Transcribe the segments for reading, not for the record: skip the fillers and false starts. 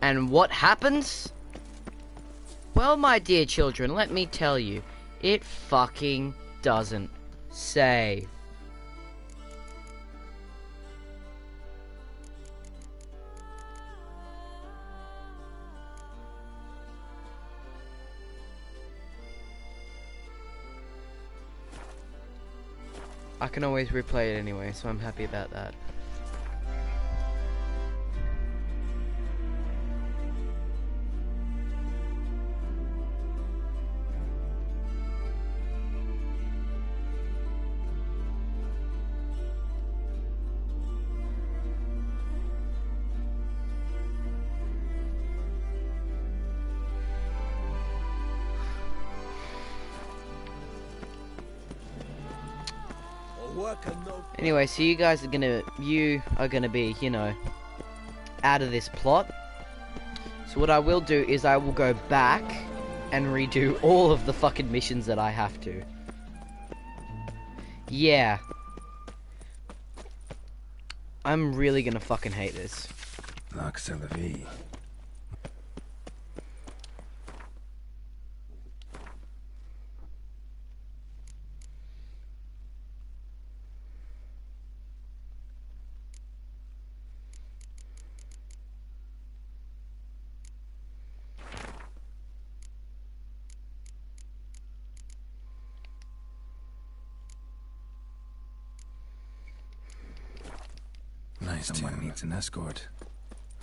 And what happens? Well, my dear children, let me tell you, it fucking doesn't save. I can always replay it anyway, so I'm happy about that. Anyway, so you are gonna be, you know, out of this plot. So what I will do is I will go back and redo all of the fucking missions that I have to. Yeah. I'm really gonna fucking hate this. Nox à la vie. Someone needs an escort.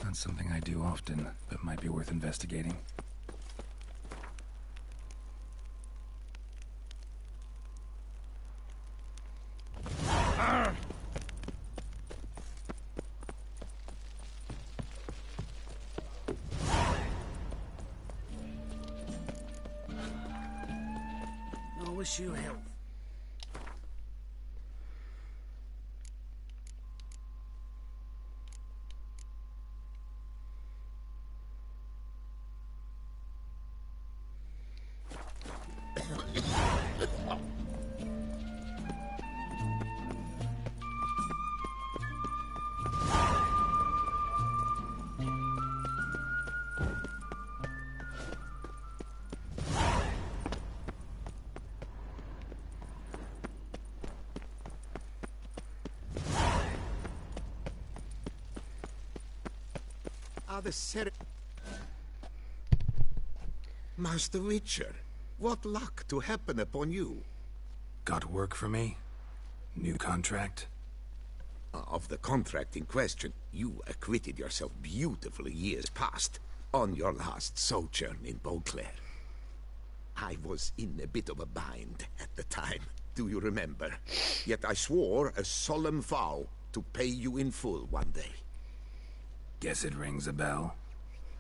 Not something I do often, but might be worth investigating. I wish you health. Master Witcher, what luck to happen upon you. Got work for me? New contract? Of the contract in question, you acquitted yourself beautifully years past on your last sojourn in Beauclair. I was in a bit of a bind at the time, do you remember? Yet I swore a solemn vow to pay you in full one day. Guess it rings a bell.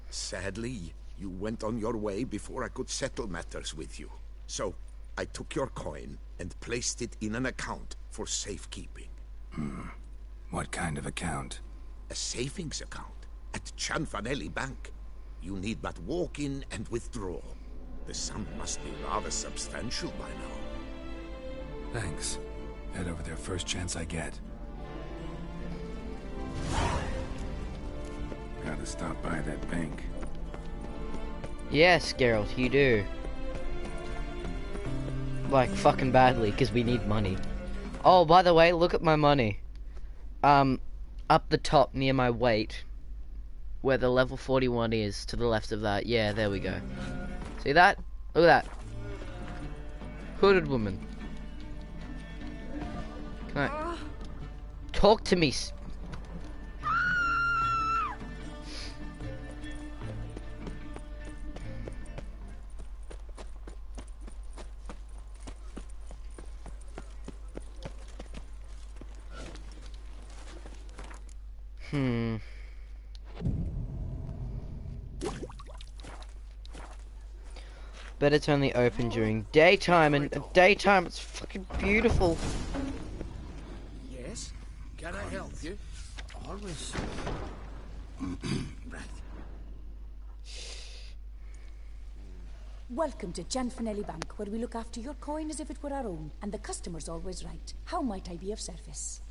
Sadly, you went on your way before I could settle matters with you. So, I took your coin and placed it in an account for safekeeping. What kind of account? A savings account at Cianfanelli Bank. You need but walk in and withdraw. The sum must be rather substantial by now. Thanks. Head over there first chance I get. Gotta stop by that bank. Yes, Geralt, you do. Like, fucking badly, because we need money. Oh, by the way, look at my money. Up the top near my weight, where the level 41 is, to the left of that. Yeah, there we go. See that? Look at that. Hooded woman. Can I... Talk to me. But it's only open during daytime, and at daytime it's fucking beautiful. Yes? Can I help you? Always. Right. Welcome to Cianfanelli Bank, where we look after your coin as if it were our own, and the customer's always right. How might I be of service?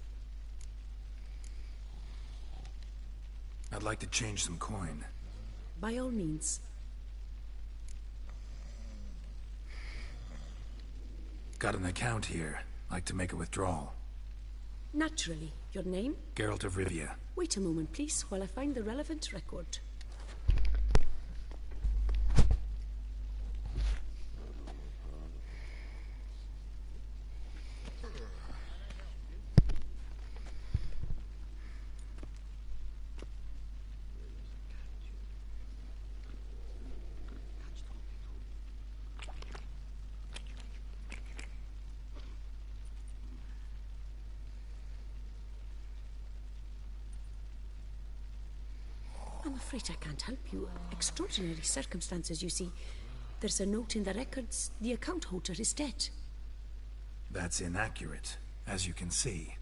I'd like to change some coin. by all means. Got an account here. Like to make a withdrawal. Naturally. Your name? Geralt of Rivia. Wait a moment, please, while I find the relevant record. I'm afraid I can't help you. Extraordinary circumstances, you see. There's a note in the records. The account holder is dead. That's inaccurate, as you can see.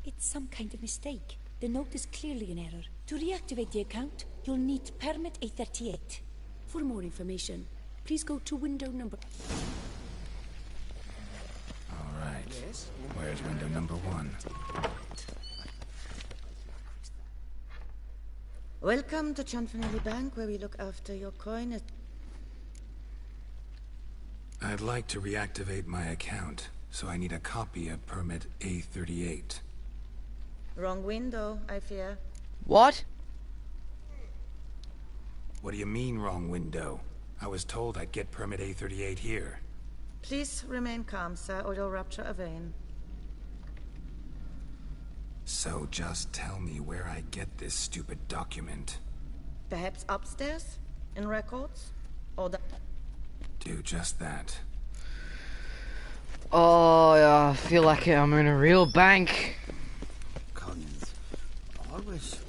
It's some kind of mistake. The note is clearly an error. To reactivate the account, you'll need permit A38. For more information, please go to window number... All right. Where's window number 1? Welcome to Cianfanelli Bank, where we look after your coin. I'd like to reactivate my account, so I need a copy of permit A38. Wrong window, I fear. What? What do you mean, wrong window? I was told I'd get permit A38 here. Please remain calm, sir, or you'll rupture a vein. So just tell me where I get this stupid document. Perhaps upstairs? In records? Or the... Do just that. Oh, yeah, I feel like I'm in a real bank. Cons. Always.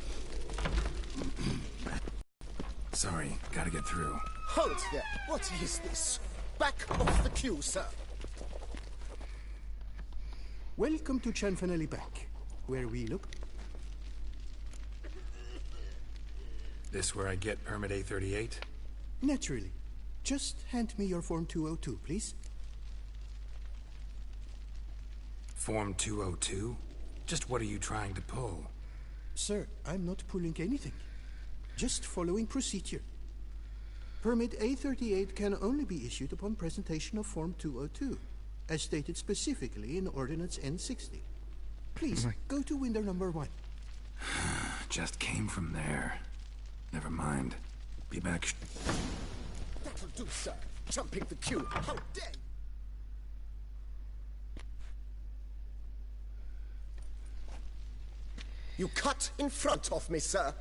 Sorry, gotta get through. Halt there! What is this? Back off the queue, sir. Welcome to Cianfanelli Bank, where we look... This where I get permit A38? Naturally. Just hand me your Form 202, please. Form 202? Just what are you trying to pull? Sir, I'm not pulling anything. Just following procedure. Permit A38 can only be issued upon presentation of Form 202, as stated specifically in Ordinance N60. Please, go to window number 1. Just came from there. Never mind. Be back. That'll do, sir. Jumping the queue. How dare you cut in front of me, sir.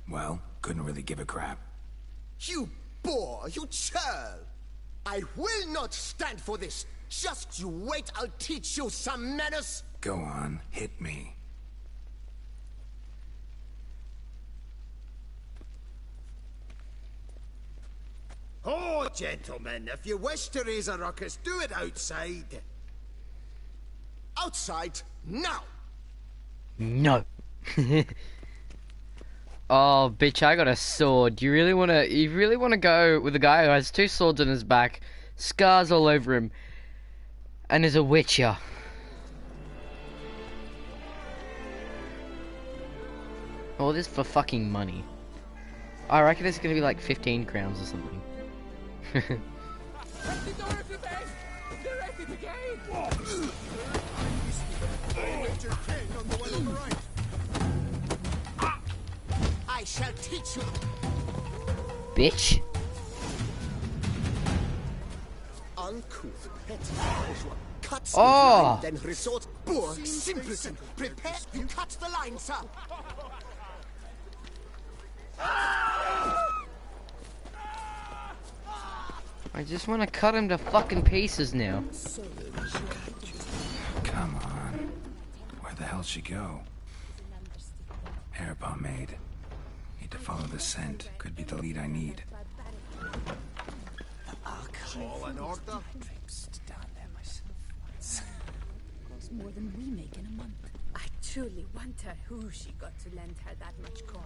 Well, couldn't really give a crap. You boor, you churl! I will not stand for this. Just you wait, I'll teach you some manners. Go on, hit me. Oh, gentlemen, if you wish to raise a ruckus, do it outside. Outside, now! No. Oh, bitch, I got a sword. You really wanna go with a guy who has 2 swords on his back, scars all over him, and is a witcher. All this for fucking money. I reckon it's gonna be like 15 crowns or something. I shall teach you. Bitch. Uncouth, petty bourgeois. Cuts the Oh! line, then resort. Boor, simpleton. Prepare to cut the line, sir. I just wanna cut him to fucking pieces now. Come on. Where the hell'd she go? Hair pomade. Need to follow the scent. Could be the lead I need. All in order. Costs more than we make in a month. I truly wonder who she got to lend her that much corn.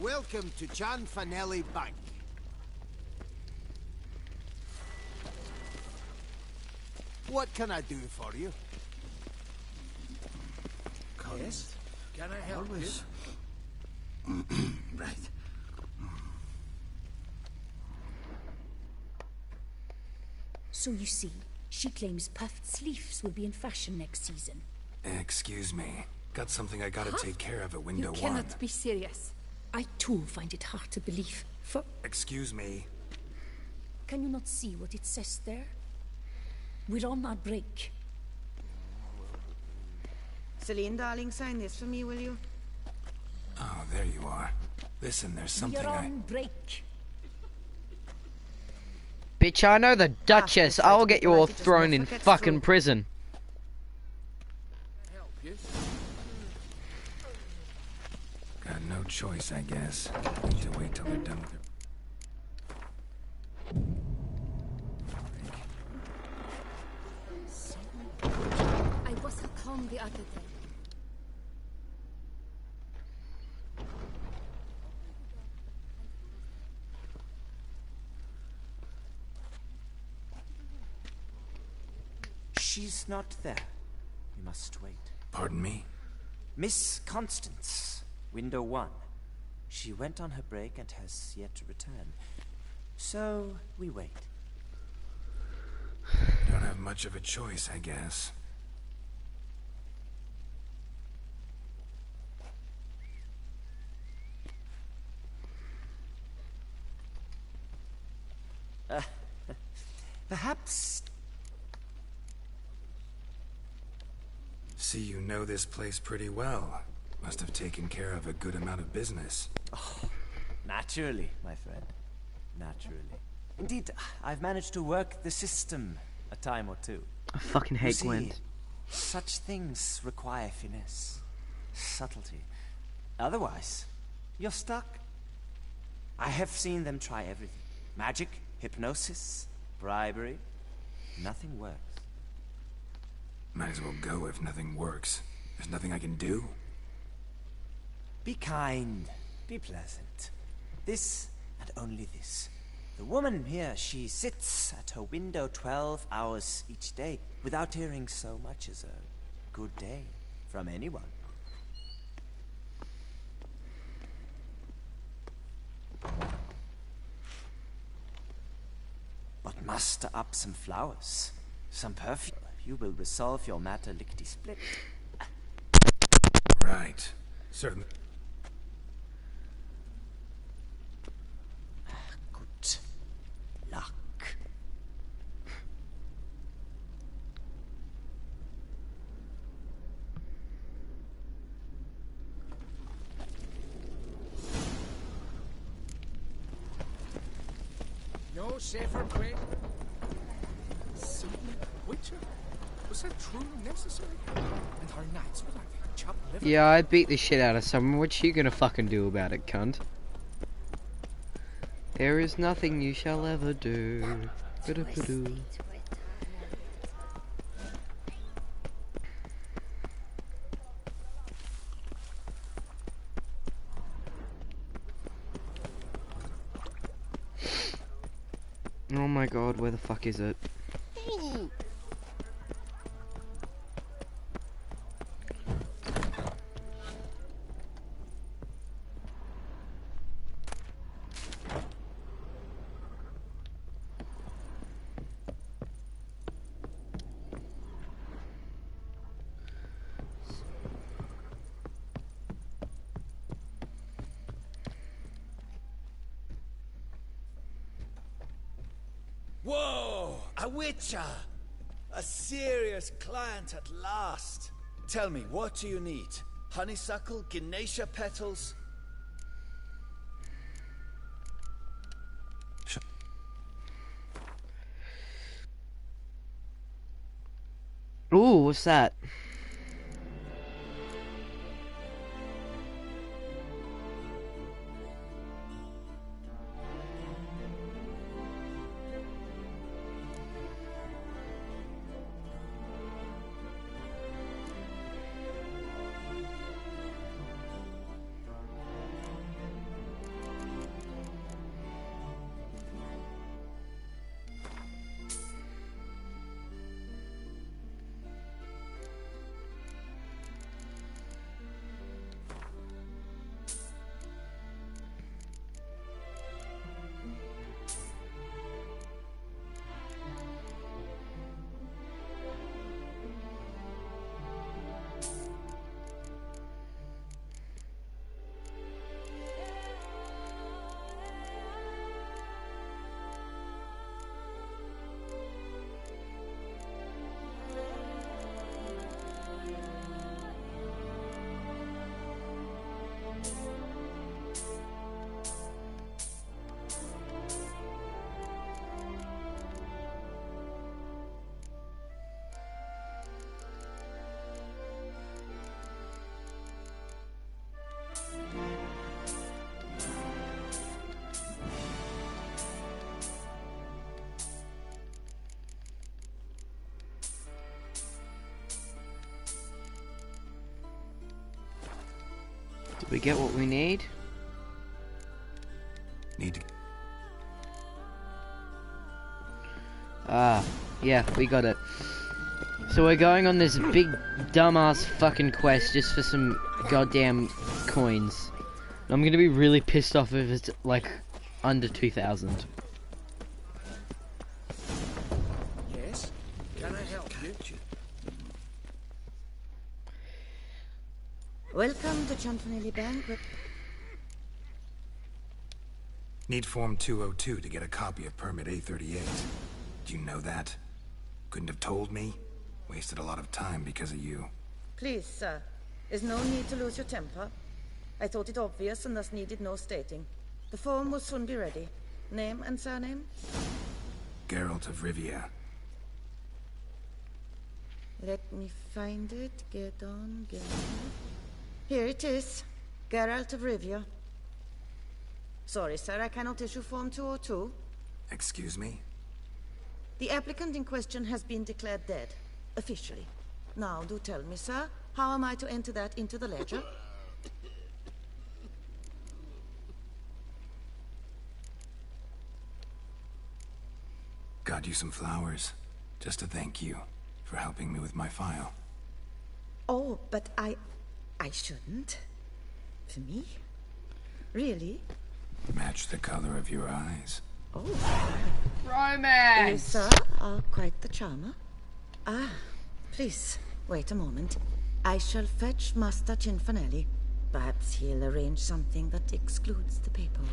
Welcome to Cianfanelli Bank. What can I do for you? Yes? Can I help Always. Right. So you see, she claims puffed sleeves will be in fashion next season. Excuse me. Got something I gotta take care of at window You 1. cannot be serious. I too find it hard to believe. For Excuse me. can you not see what it says there? We're on our break. Celine, darling, sign this for me, will you? Oh, there you are. Listen, there's something We're on break. Bitch, I know the Duchess. that's I'll right, get you people all like it just thrown never in gets fucking through. prison. help you? Got no choice, I guess. Need to wait till they're done with their... I was at home the other day. She's not there. We must wait. Pardon me? Miss Constance, window 1. She went on her break and has yet to return. So, we wait. Don't have much of a choice, I guess. Perhaps... See, you know this place pretty well. Must have taken care of a good amount of business. Naturally, my friend. Naturally. Indeed, I've managed to work the system a time or two. I fucking You hate see, Gwent. such things require finesse, subtlety. Otherwise, you're stuck. I have seen them try everything. Magic, hypnosis, bribery. Nothing works. Might as well go if nothing works. There's nothing I can do. Be kind. Be pleasant. This and only this. The woman here, she sits at her window 12 hours each day without hearing so much as a good day from anyone. But muster up some flowers, some perfume. You will resolve your matter lickety-split. Right. Certainly. Good luck. No safer way. Simply Witcher? Was that truly necessary? And her knights were like chopped liver. Yeah, I beat the shit out of someone. What you gonna fucking do about it, cunt? There is nothing you shall ever do. Ba-da-ba-doo. Oh my god, where the fuck is it? Whoa! A witcher! A serious client at last. Tell me, what do you need? Honeysuckle? Ginacia petals? Ooh, what's that? we get what we need? Need to... Ah, yeah, we got it. So we're going on this big dumbass fucking quest just for some goddamn coins. I'm gonna be really pissed off if it's like under 2,000. Yes? Can I help you? Welcome to Chantonelli Banquet. Need Form 202 to get a copy of Permit A38. Do you know that? Couldn't have told me? Wasted a lot of time because of you. Please, sir. There's no need to lose your temper. I thought it obvious and thus needed no stating. The form will soon be ready. Name and surname? Geralt of Rivia. Let me find it. Get on, get on. Here it is. Geralt of Rivia. Sorry, sir, I cannot issue Form 202. Excuse me? The applicant in question has been declared dead. Officially. Now, do tell me, sir, how am I to enter that into the ledger? Got you some flowers. Just to thank you for helping me with my file. Oh, but I shouldn't. For me? Really? Match the color of your eyes. Oh. Romance! You, sir, are quite the charmer. Ah, please, wait a moment. I shall fetch Master Cinfanelli. Perhaps he'll arrange something that excludes the paperwork.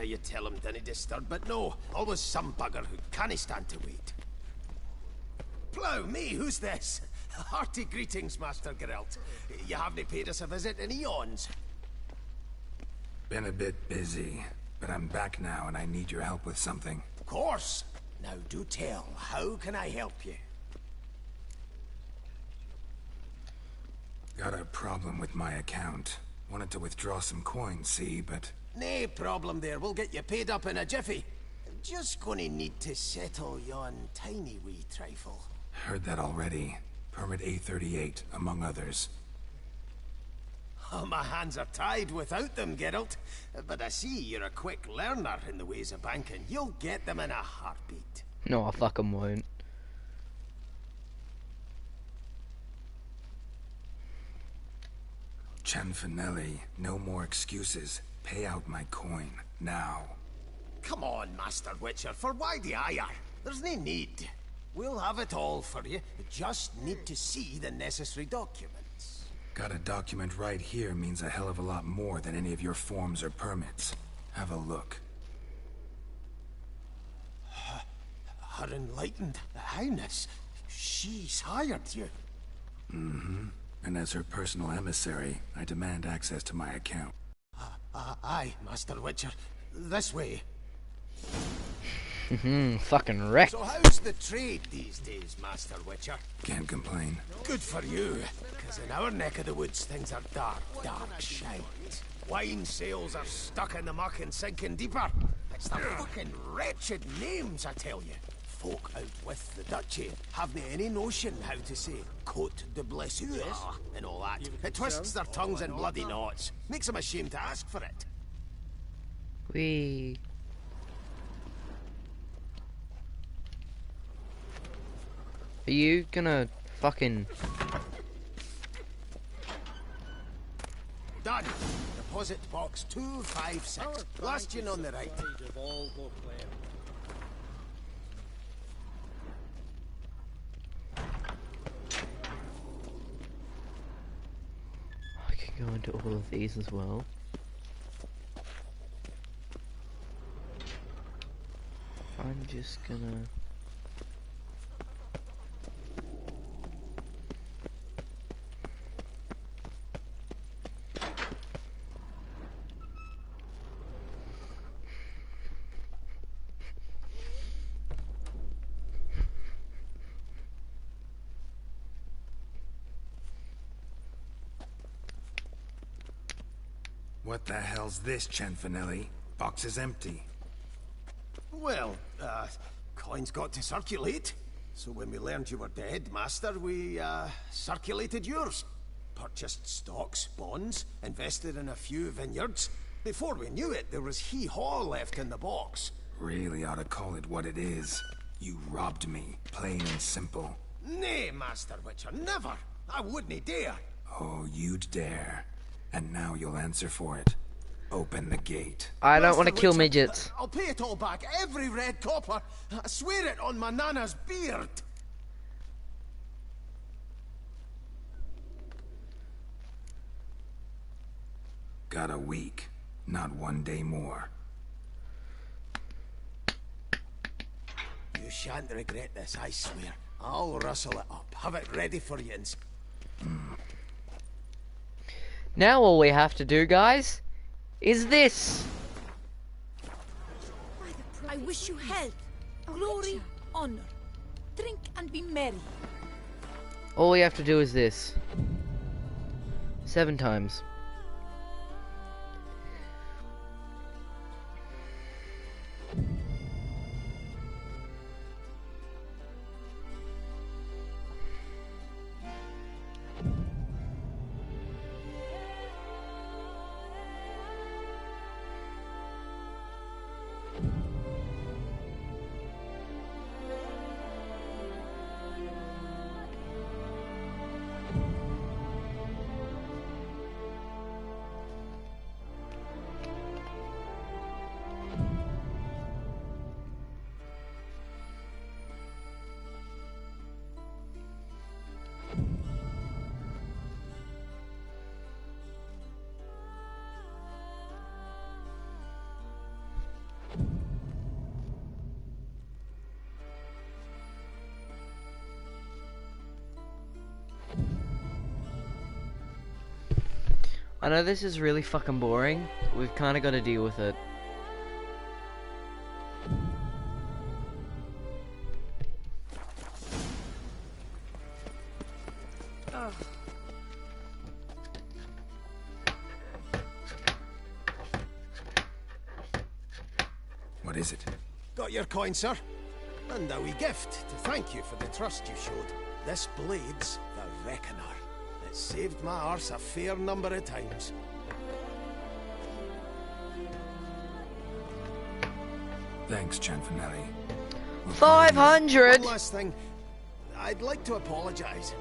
You tell him dinna disturb, but no, always some bugger who can't stand to wait. Plough me, who's this? Hearty greetings, Master Geralt. You haven't paid us a visit in eons. Been a bit busy, but I'm back now and I need your help with something. Of course. Now do tell, how can I help you? Got a problem with my account. Wanted to withdraw some coins, see, but... Nae problem there, we'll get you paid up in a jiffy. Just gonna need to settle yon tiny wee trifle. Heard that already. Permit A38, among others. Oh, my hands are tied without them, Geralt. But I see you're a quick learner in the ways of banking. You'll get them in a heartbeat. No, I fucking won't. Cianfanelli, no more excuses. Pay out my coin, now. Come on, Master Witcher, for why the ire? There's no need. We'll have it all for you. You just need to see the necessary documents. Got a document right here means a hell of a lot more than any of your forms or permits. Have a look. Her enlightened highness, she's hired you. Mm-hmm. And as her personal emissary, I demand access to my account. Aye, Master Witcher. This way. Fucking wrecked. So how's the trade these days, Master Witcher? Can't complain. Good for you, because in our neck of the woods things are dark, dark shite. Wine sales are stuck in the muck and sinking deeper. It's the fucking wretched names, I tell you. Folk out with the duchy haven't any notion how to say Cote de Blessure and all that. It twists their tongues in bloody knots. Makes them ashamed to ask for it. Wee. Are you gonna fucking... Done. Deposit box 256. Last in on the right. I can go into all of these as well. I'm just gonna... What the hell's this, Cianfanelli? Box is empty. Well, coins got to circulate. So when we learned you were dead, Master, we, circulated yours. Purchased stocks, bonds, invested in a few vineyards. Before we knew it, there was hee-haw left in the box. Really ought to call it what it is. You robbed me, plain and simple. Nay, Master Witcher, never! I wouldn't dare! Oh, you'd dare. And now you'll answer for it. Open the gate. I don't want to Master kill Witcher, midgets. I'll pay it all back, every red copper. I swear it on my nana's beard. Got a week. Not 1 day more. You shan't regret this, I swear. I'll rustle it up. Have it ready for you. Now all we have to do, guys, is this. I wish you health, glory, honor. Drink and be merry. All we have to do is this. 7 times. I know this is really fucking boring. We've kind of got to deal with it. What is it? Got your coin, sir. And a wee gift to thank you for the trust you showed. This blade's the Reckoner. It saved my arse a fair number of times. Thanks, Cianfanelli. 500! One last thing. I'd like to apologise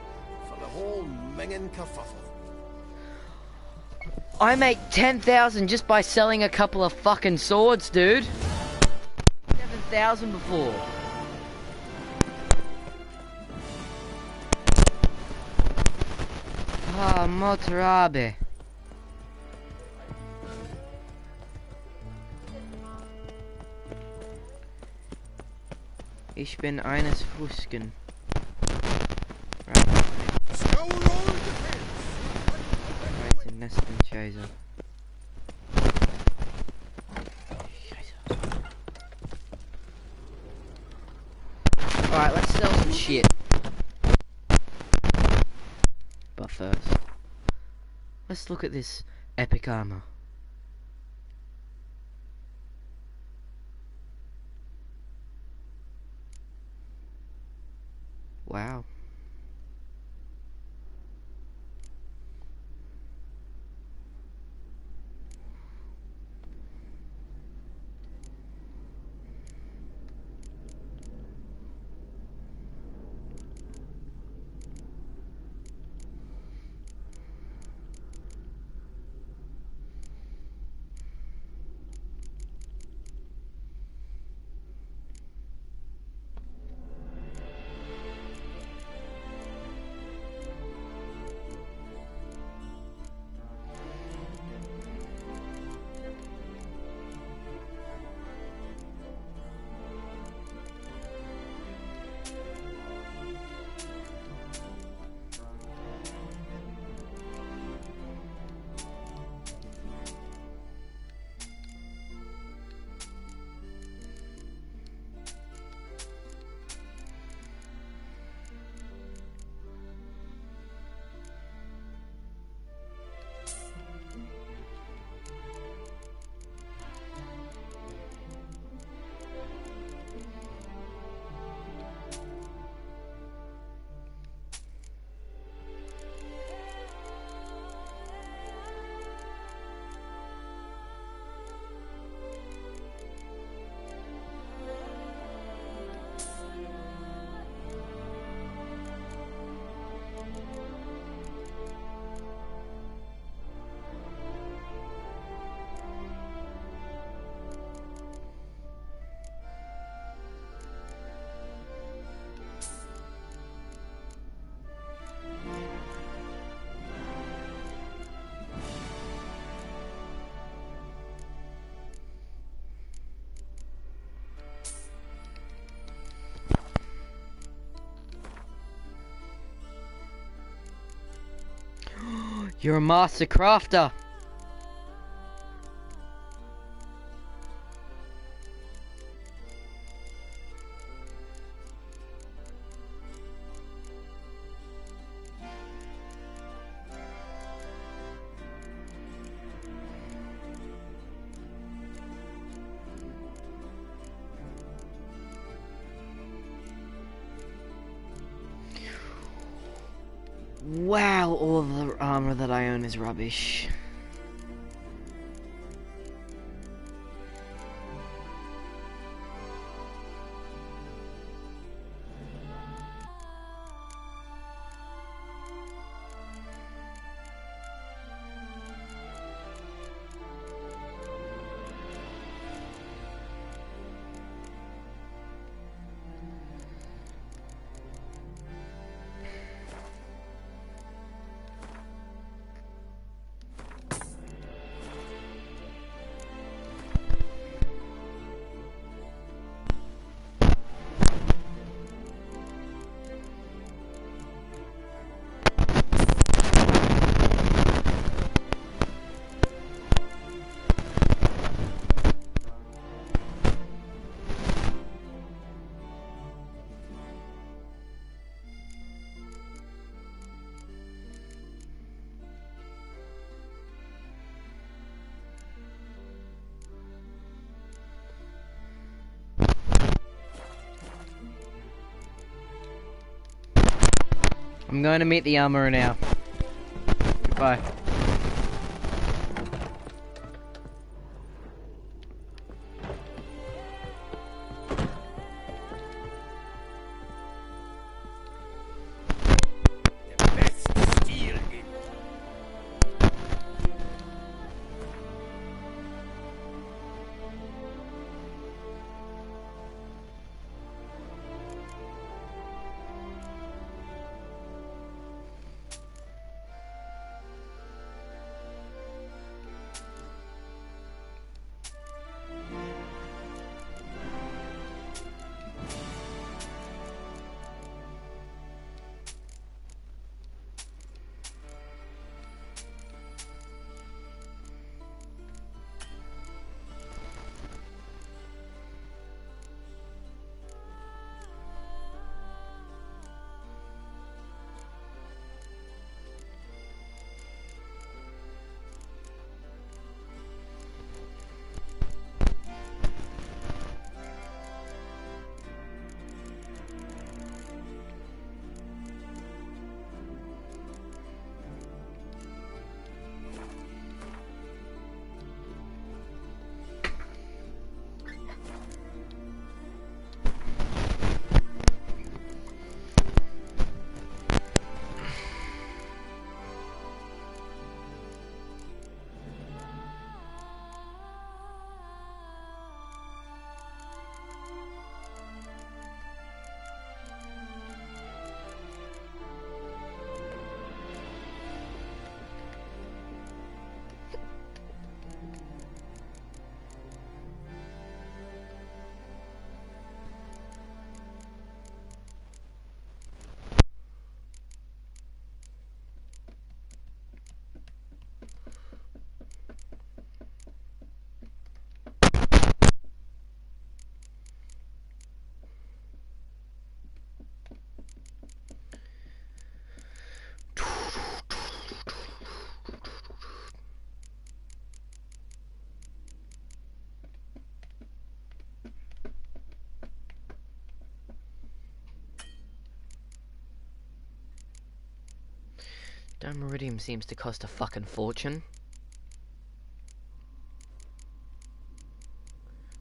for the whole minging kerfuffle. I make 10,000 just by selling a couple of fucking swords, dude. 7,000 before. Ah, Motrabe. Ich bin eines Fusken. Right in Nesten Scheiße. Alright, let's sell some shit. But first, let's look at this epic armor. Wow. You're a master crafter. Wow, all the armor that I own is rubbish. I'm going to meet the armorer now. Goodbye. Dimeritium seems to cost a fucking fortune.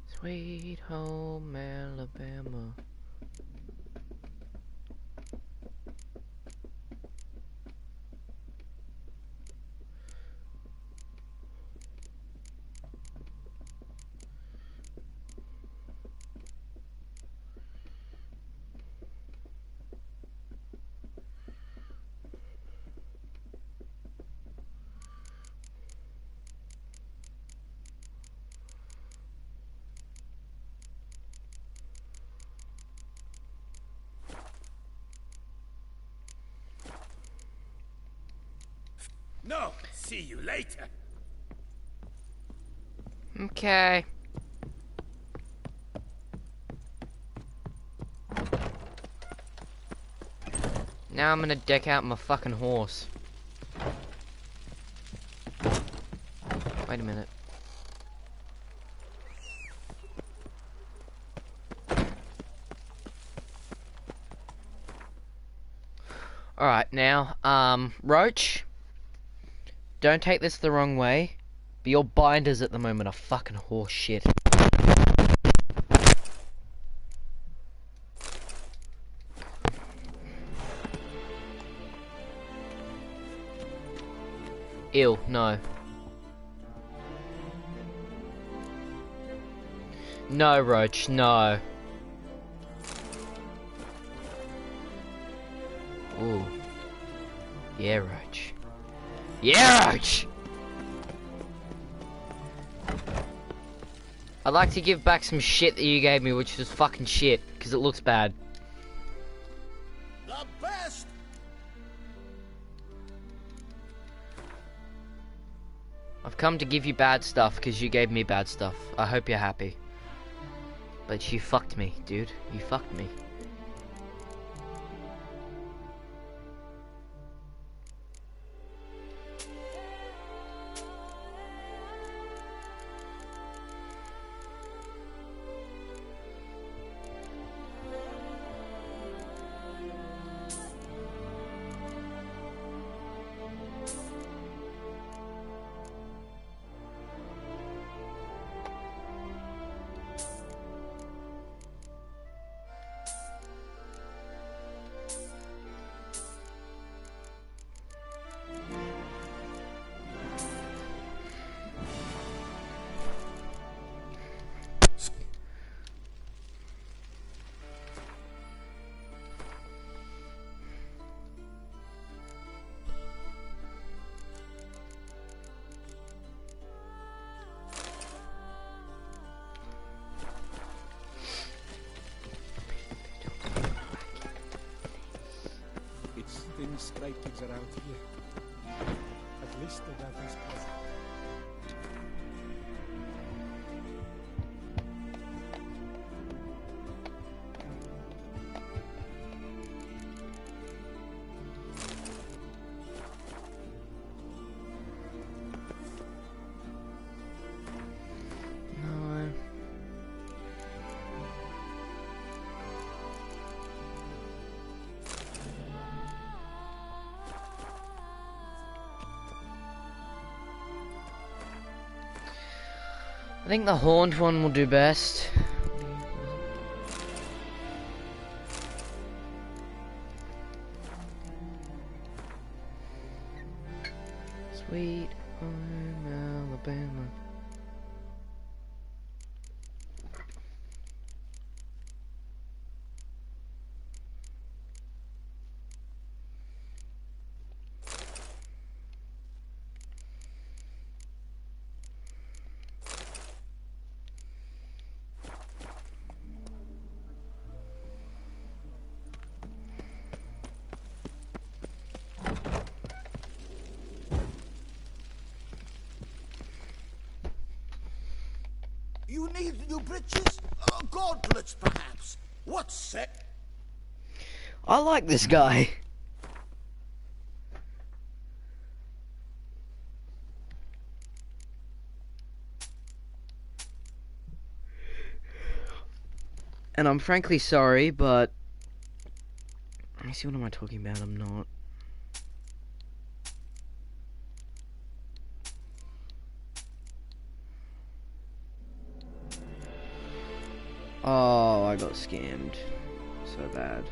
Sweet home Alabama. No, see you later. Okay. Now I'm gonna deck out my fucking horse. Wait a minute. Alright, now, Roach, don't take this the wrong way, but your binders at the moment are fucking horse shit. Ew, no. No, Roach, no. Ooh. Yeah, Roach. Yeah, Roach! I'd like to give back some shit that you gave me, which was fucking shit, because it looks bad. The best! I've come to give you bad stuff, because you gave me bad stuff. I hope you're happy. But you fucked me, dude. You fucked me. Things Stray Kids around here. At least the weather is pleasant. No. I think the horned one will do best. Sweet home Alabama. You need new britches? Gauntlets, perhaps? What's set? I like this guy. And I'm frankly sorry, but... Let me see, what am I talking about? I'm not. Oh, I got scammed. So bad.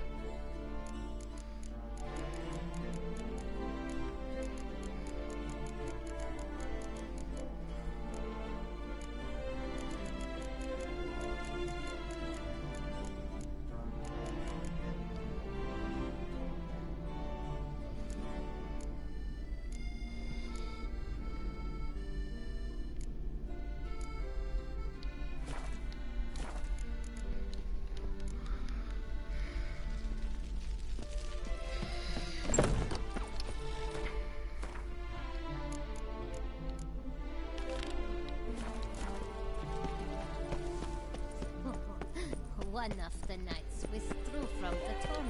one of the knights withdrew from the tourney.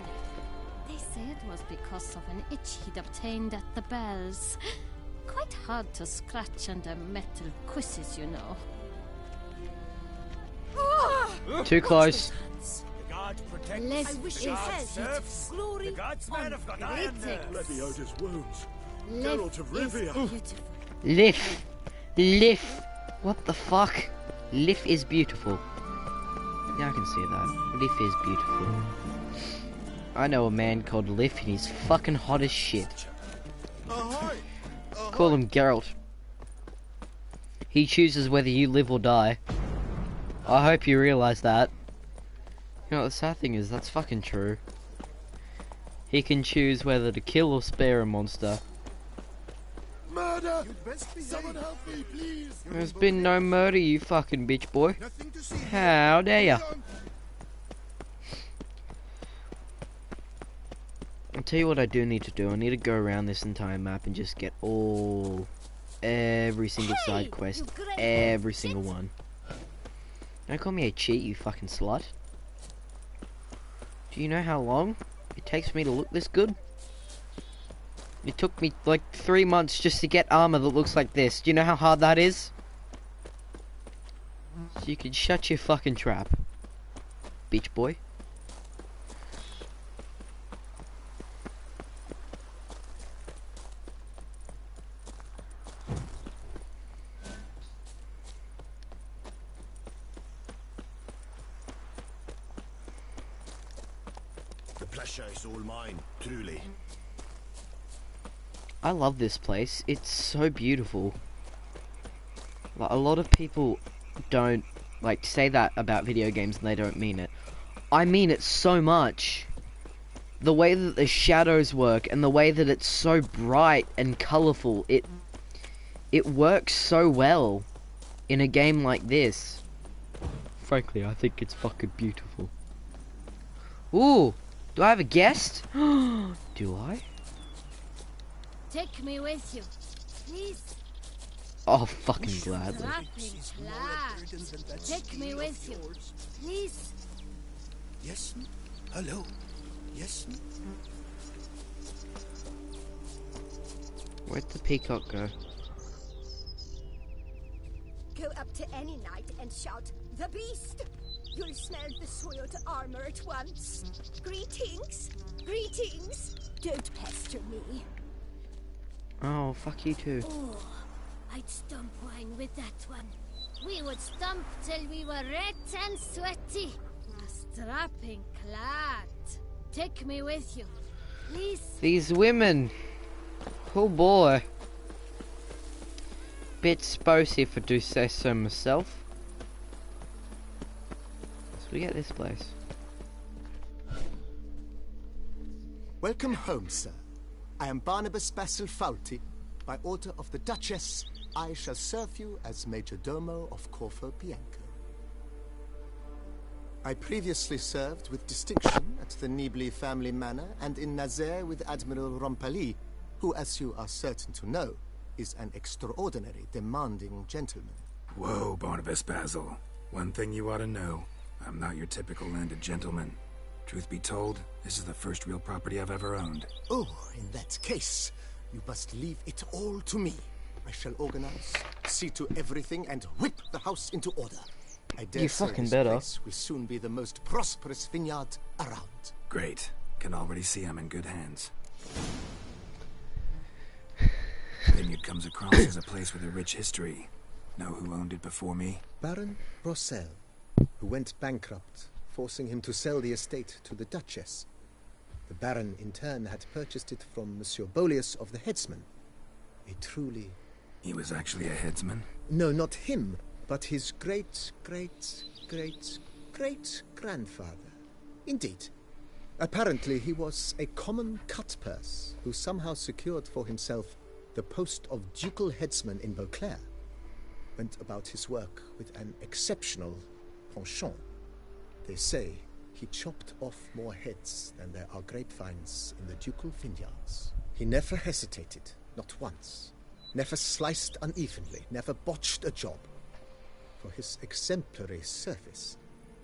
They say it was because of an itch he'd obtained at the bells. Quite hard to scratch under metal quizzes, you know. Too close. The gods protect Left us. is The gods serve. glory The gods men have got iron there. greetings. Leviosa's wounds. Geralt of Rivia. Beautiful. Lif. What the fuck? Lif is beautiful. Yeah, I can see that. Lif is beautiful. I know a man called Lif and he's fucking hot as shit. Call him Geralt. He chooses whether you live or die. I hope you realize that. You know what the sad thing is, that's fucking true. He can choose whether to kill or spare a monster. Murder! Someone help me, please! There's been no murder, you fucking bitch boy. How dare ya? I'll tell you what I do need to do. I need to go around this entire map and just get every single side quest, every single one. Don't call me a cheat, you fucking slut. Do you know how long it takes me to look this good? It took me like 3 months just to get armor that looks like this. Do you know how hard that is? So you can shut your fucking trap, bitch boy. The pleasure is all mine, truly. I love this place. It's so beautiful. Like, a lot of people don't like say that about video games and they don't mean it. I mean it so much. The way that the shadows work and the way that it's so bright and colorful, it works so well in a game like this. Frankly, I think it's fucking beautiful. Ooh, do I have a guest? Do I? Take me with you, please. Oh, fucking gladly. Strapping lad. Take me with you, please. Yes? Hello? Yes? Where'd the peacock go? Go up to any knight and shout, "The beast!" You'll smell the soiled armor at once. Greetings! Greetings! Don't pester me. Oh, fuck you too. Oh, I'd stomp wine with that one. We would stomp till we were red and sweaty. A strapping lad. Take me with you, please. These women. Oh boy. Bit spicy if I do say so myself. So we get this place. Welcome home, sir. I am Barnabas Basil Faulty. By order of the Duchess, I shall serve you as Major Domo of Corfu Bianco. I previously served with distinction at the Nibli family manor and in Nazaire with Admiral Rompali, who, as you are certain to know, is an extraordinary, demanding gentleman. Whoa, Barnabas Basil. One thing you ought to know. I'm not your typical landed gentleman. Truth be told, this is the first real property I've ever owned. Oh, in that case, you must leave it all to me. I shall organize, see to everything, and whip the house into order. I dare You say fucking this better. place will soon be the most prosperous vineyard around. Great. Can already see I'm in good hands. Vineyard comes across as a place with a rich history. Know who owned it before me? Baron Rossel, who went bankrupt, forcing him to sell the estate to the Duchess. The Baron, in turn, had purchased it from Monsieur Bolius of the Headsman. A truly... He was actually a headsman? No, not him, but his great-great-great-great-grandfather. Indeed. Apparently, he was a common cut-purse who somehow secured for himself the post of ducal headsman in Beauclair. Went about his work with an exceptional penchant. They say he chopped off more heads than there are grapevines in the ducal vineyards. He never hesitated, not once. Never sliced unevenly, never botched a job. For his exemplary service,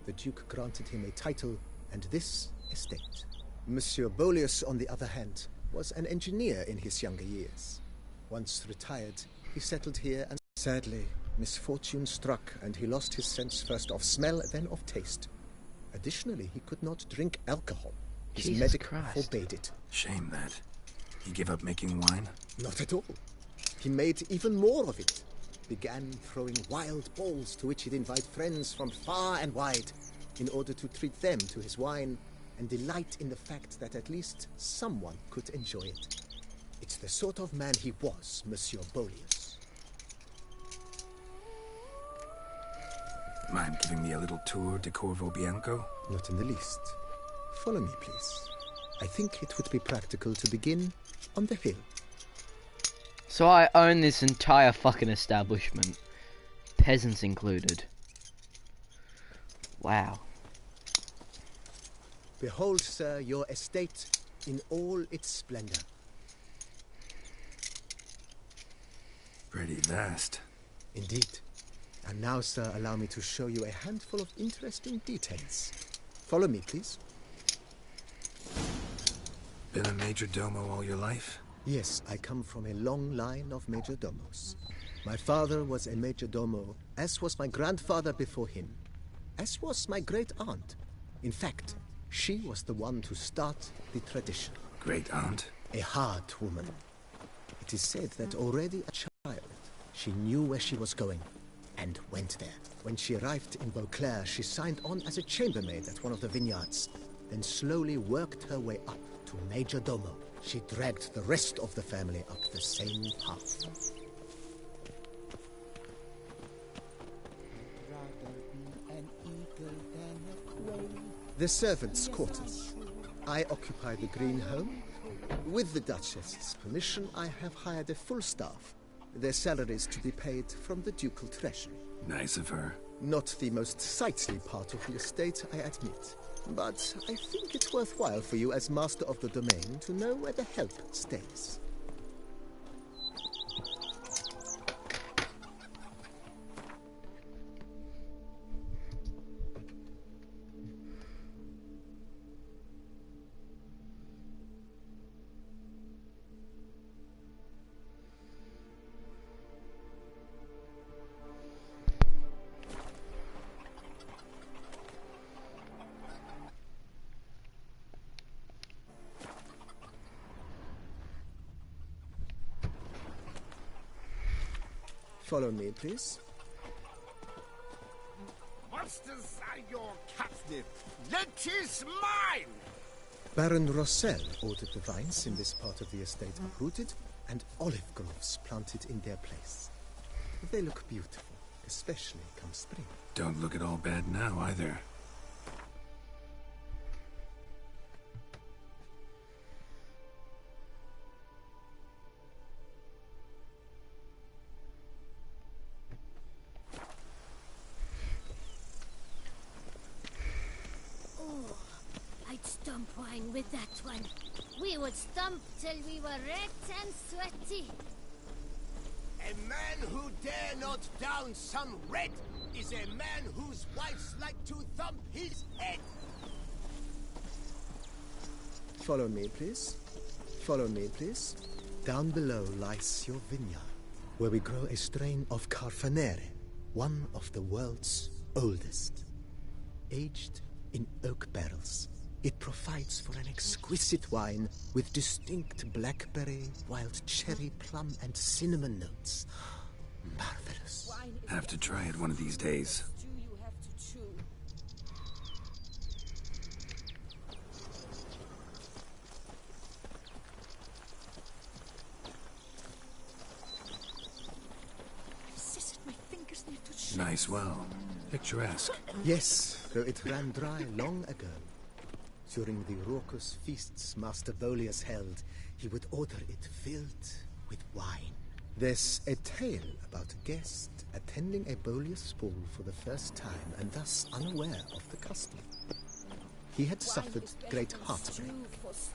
the Duke granted him a title and this estate. Monsieur Bolius, on the other hand, was an engineer in his younger years. Once retired, he settled here and sadly, misfortune struck and he lost his sense first of smell, then of taste. Additionally, he could not drink alcohol. His Jesus medic Christ. forbade it. Shame that. He gave up making wine? Not at all. He made even more of it. Began throwing wild balls to which he'd invite friends from far and wide in order to treat them to his wine and delight in the fact that at least someone could enjoy it. It's the sort of man he was, Monsieur Bolius. Mind giving me a little tour de Corvo Bianco? Not in the least. Follow me, please. I think it would be practical to begin on the hill. So I own this entire fucking establishment. Peasants included. Wow. Behold, sir, your estate in all its splendor. Pretty vast. Indeed. And now, sir, allow me to show you a handful of interesting details. Follow me, please. Been a major domo all your life? Yes, I come from a long line of major domos. My father was a major domo, as was my grandfather before him, as was my great aunt. In fact, she was the one to start the tradition. Great aunt? A hard woman. It is said that already a child, she knew where she was going and went there. When she arrived in Beauclair, she signed on as a chambermaid at one of the vineyards, then slowly worked her way up to major domo. She dragged the rest of the family up the same path. The servants' quarters. I occupy the green home. With the Duchess's permission, I have hired a full staff. Their salaries to be paid from the ducal treasury. Nice of her. Not the most sightly part of the estate, I admit. But I think it's worthwhile for you as master of the domain to know where the help stays. Follow me, please. Monsters are your captive. That is mine! Baron Rossel ordered the vines in this part of the estate uprooted and olive groves planted in their place. They look beautiful, especially come spring. Don't look at all bad now, either. Stump wine with that one. We would stump till we were red and sweaty. A man who dare not down some red is a man whose wives like to thump his head. Follow me, please. Follow me, please. Down below lies your vineyard, where we grow a strain of Carfanere, one of the world's oldest. Aged in oak barrels, it provides for an exquisite wine with distinct blackberry, wild cherry, plum, and cinnamon notes. Marvelous. Have to try it one of these days. Nice well. Picturesque. Yes, though it ran dry long ago. During the raucous feasts Master Bolius held, he would order it filled with wine. There's a tale about a guest attending a Bolius ball for the first time and thus unaware of the custom. He had suffered great heartbreak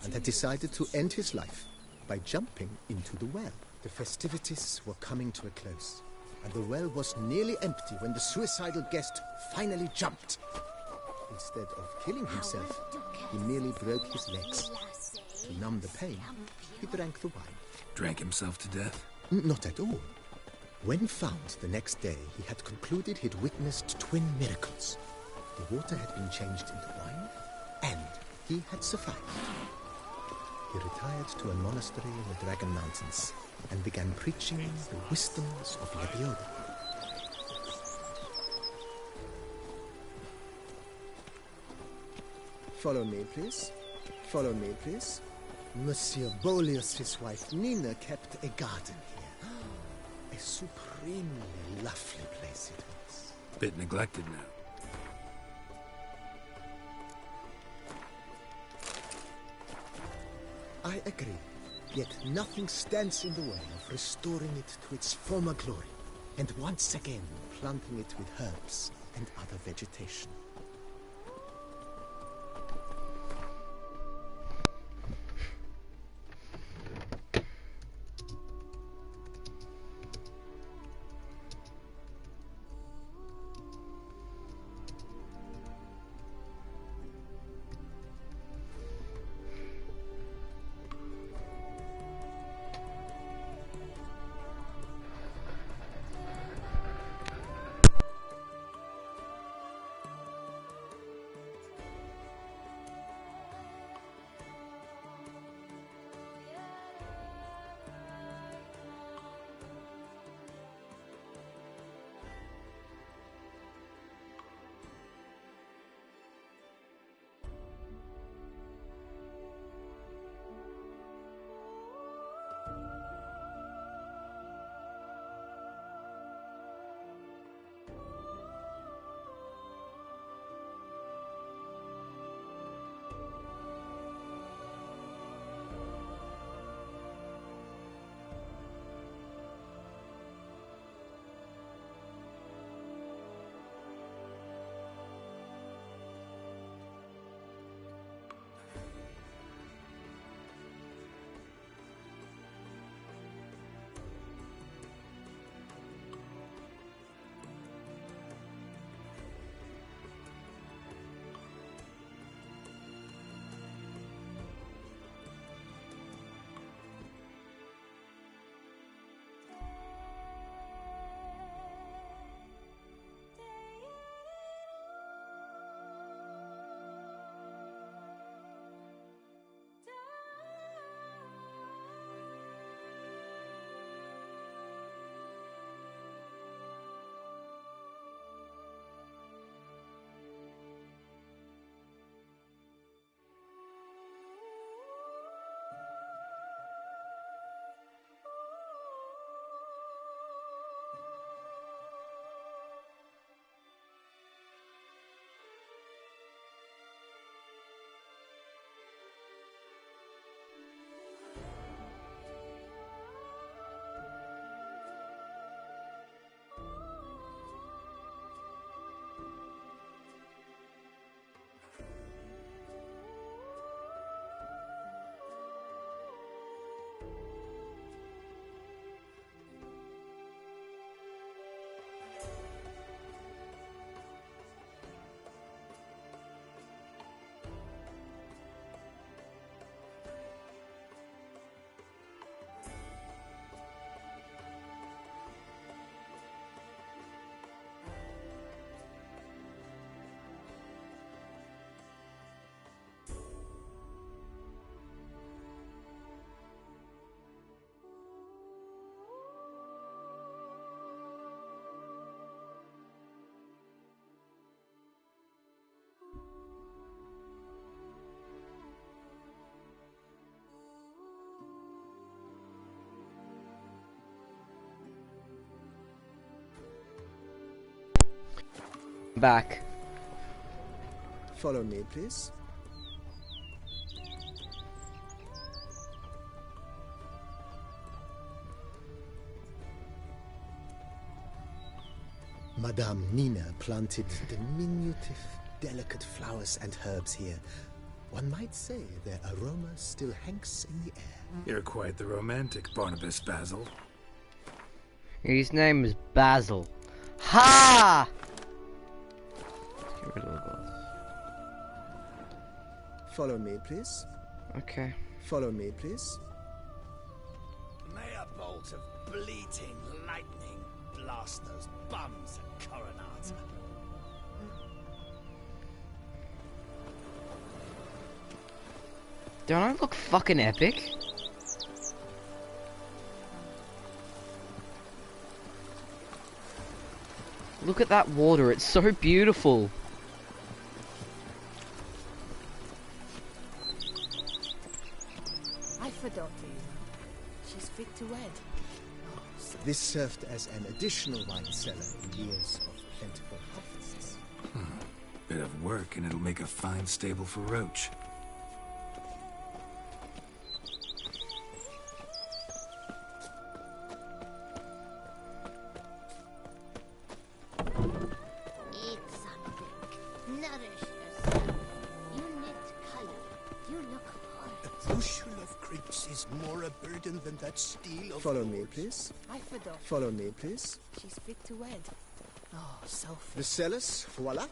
and had decided to end his life by jumping into the well. The festivities were coming to a close, and the well was nearly empty when the suicidal guest finally jumped. Instead of killing himself, he merely broke his legs. To numb the pain, he drank the wine. Drank himself to death? Not at all. When found the next day, he had concluded he'd witnessed twin miracles. The water had been changed into wine, and he had survived. He retired to a monastery in the Dragon Mountains and began preaching the wisdoms of Lebioda. Follow me, please. Follow me, please. Monsieur Bolius' wife Nina kept a garden here. A supremely lovely place it was. Bit neglected now. I agree. Yet nothing stands in the way of restoring it to its former glory, and once again planting it with herbs and other vegetation. Back. Follow me, please. Madame Nina planted diminutive, delicate flowers and herbs here. One might say their aroma still hangs in the air. You're quite the romantic, Barnabas Basil. His name is Basil. Ha! Let's get rid of the glass. Follow me, please. Okay. Follow me, please. May a bolt of bleating lightning blast those bums at Coronata. Don't I look fucking epic? Look at that water, it's so beautiful. I forgot you. She's fit to wed. Oh, so This served as an additional wine cellar in years of plentiful harvests. Bit of work, and it'll make a fine stable for Roach. Eat something. Nourish yourself. You need color. You look A hot. bushel of grapes is more a burden than that steel of Follow me, please. I forgot. Follow me, please. She's fit to wed. Oh, so fit. The cellars, voila.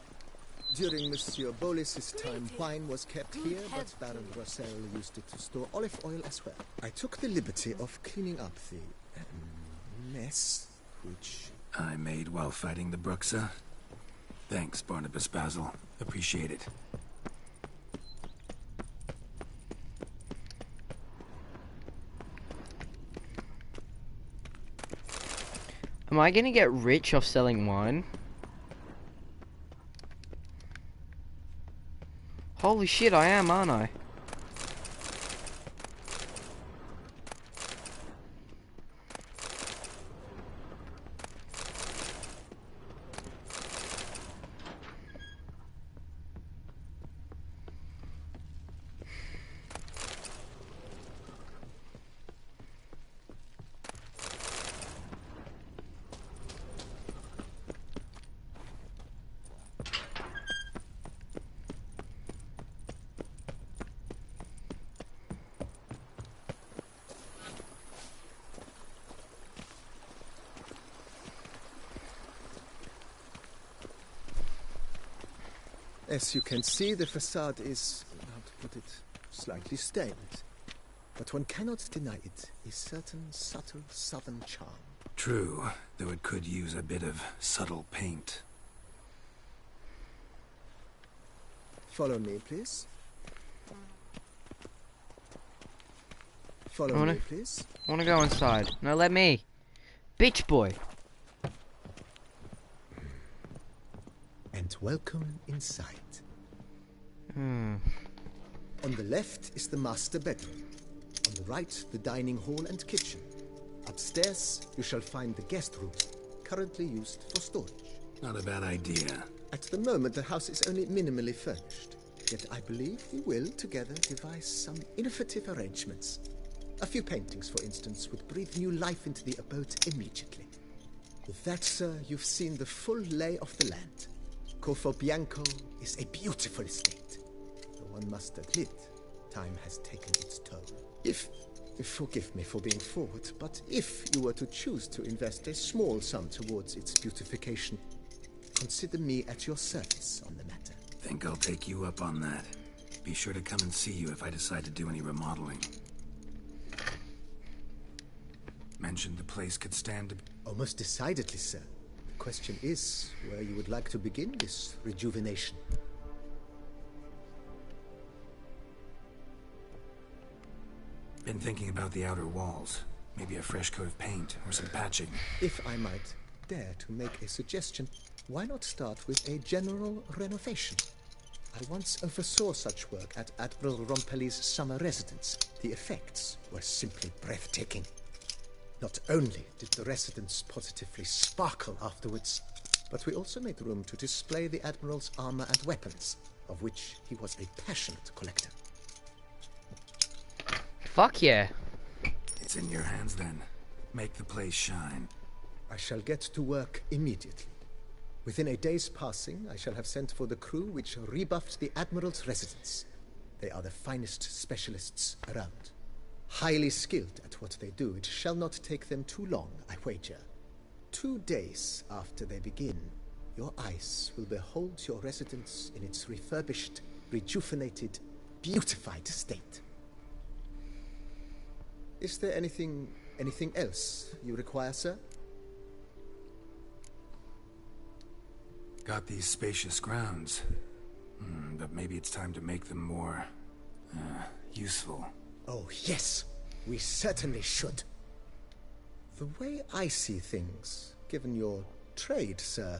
During Monsieur Bolis's time, wine was kept here, but Baron Rossel used it to store olive oil as well. I took the liberty of cleaning up the mess, which... I made while fighting the Bruxa. Thanks, Barnabas Basil. Appreciate it. Am I gonna get rich off selling wine? Holy shit, I am, aren't I? As you can see, the facade is, how to put it, slightly stained. But one cannot deny it, a certain subtle southern charm. True, though it could use a bit of subtle paint. Follow me, please. Follow I wanna- me, please. I wanna go inside. No, let me. Bitch boy. And welcome inside. Hmm. On the left is the master bedroom. On the right, the dining hall and kitchen. Upstairs, you shall find the guest room, currently used for storage. Not a bad idea. At the moment, the house is only minimally furnished. Yet I believe we will, together, devise some innovative arrangements. A few paintings, for instance, would breathe new life into the abode immediately. With that, sir, you've seen the full lay of the land. Corfo Bianco is a beautiful estate. Though one must admit, time has taken its toll. If forgive me for being forward, but if you were to choose to invest a small sum towards its beautification, consider me at your service on the matter. Think I'll take you up on that. Be sure to come and see you if I decide to do any remodeling. Mentioned the place could stand... Almost decidedly, sir. The question is where you would like to begin this rejuvenation. Been thinking about the outer walls. Maybe a fresh coat of paint or some patching. If I might dare to make a suggestion, why not start with a general renovation? I once oversaw such work at Admiral Rompelli's summer residence. The effects were simply breathtaking. Not only did the residence positively sparkle afterwards, but we also made room to display the Admiral's armor and weapons, of which he was a passionate collector. Fuck yeah. It's in your hands then. Make the place shine. I shall get to work immediately. Within a day's passing, I shall have sent for the crew which rebuffed the Admiral's residence. They are the finest specialists around. Highly skilled at what they do, it shall not take them too long, I wager. 2 days after they begin, your eyes will behold your residence in its refurbished, rejuvenated, beautified state. Is there anything else you require, sir? Got these spacious grounds. But maybe it's time to make them more... useful. Oh, yes. We certainly should. The way I see things, given your trade, sir,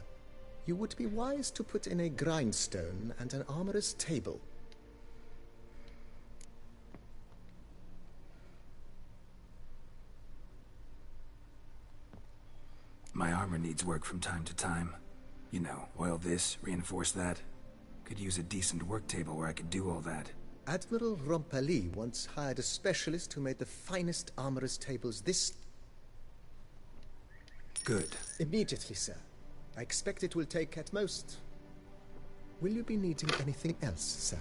you would be wise to put in a grindstone and an armorer's table. My armor needs work from time to time. You know, oil this, reinforce that. Could use a decent work table where I could do all that. Admiral Rompali once hired a specialist who made the finest armorer's tables this... Good. Immediately, sir. I expect it will take at most... Will you be needing anything else, sir?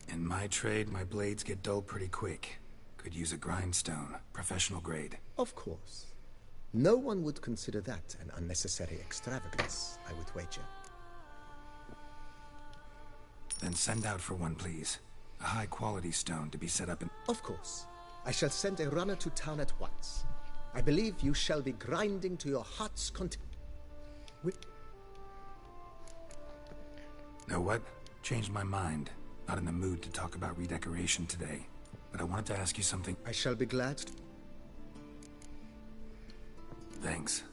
In my trade, my blades get dull pretty quick. Could use a grindstone, professional grade. Of course. No one would consider that an unnecessary extravagance, I would wager. Then send out for one, please. A high-quality stone to be set up in... Of course. I shall send a runner to town at once. I believe you shall be grinding to your heart's content. Know what? Changed my mind. Not in the mood to talk about redecoration today. But I wanted to ask you something. I shall be glad to... Thanks.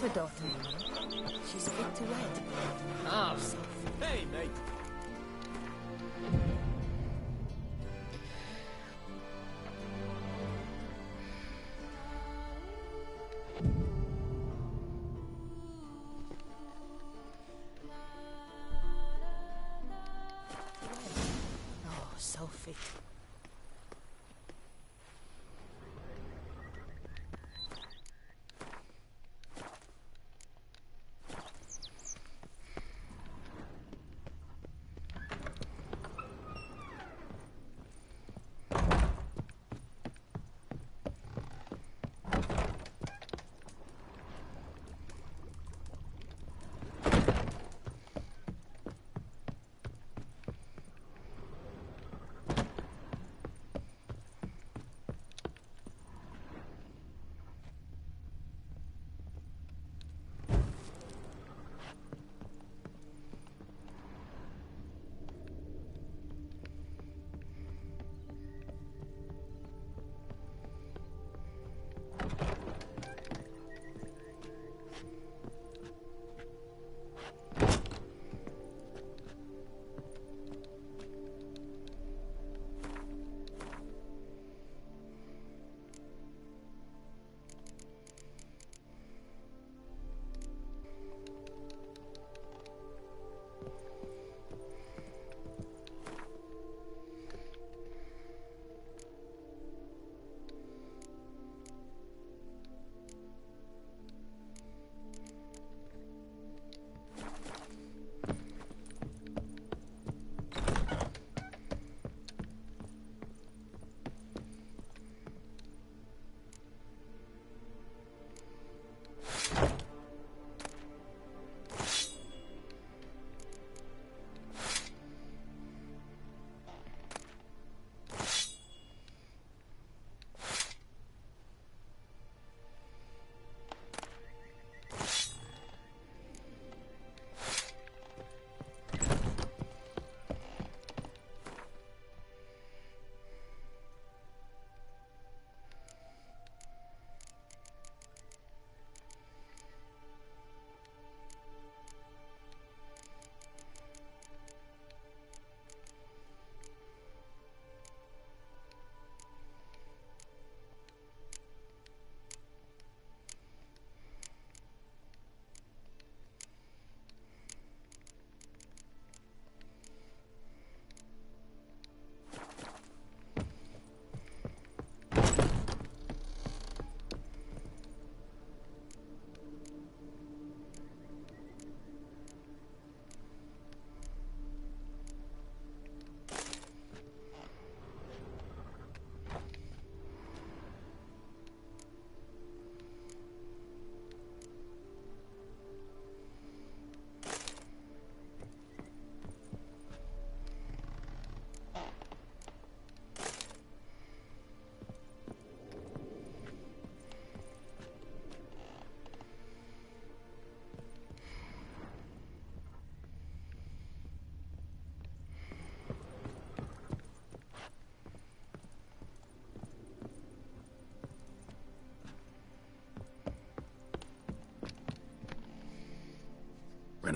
For daughter, she's fit to wed. Ah, hey, mate. Oh, so fit.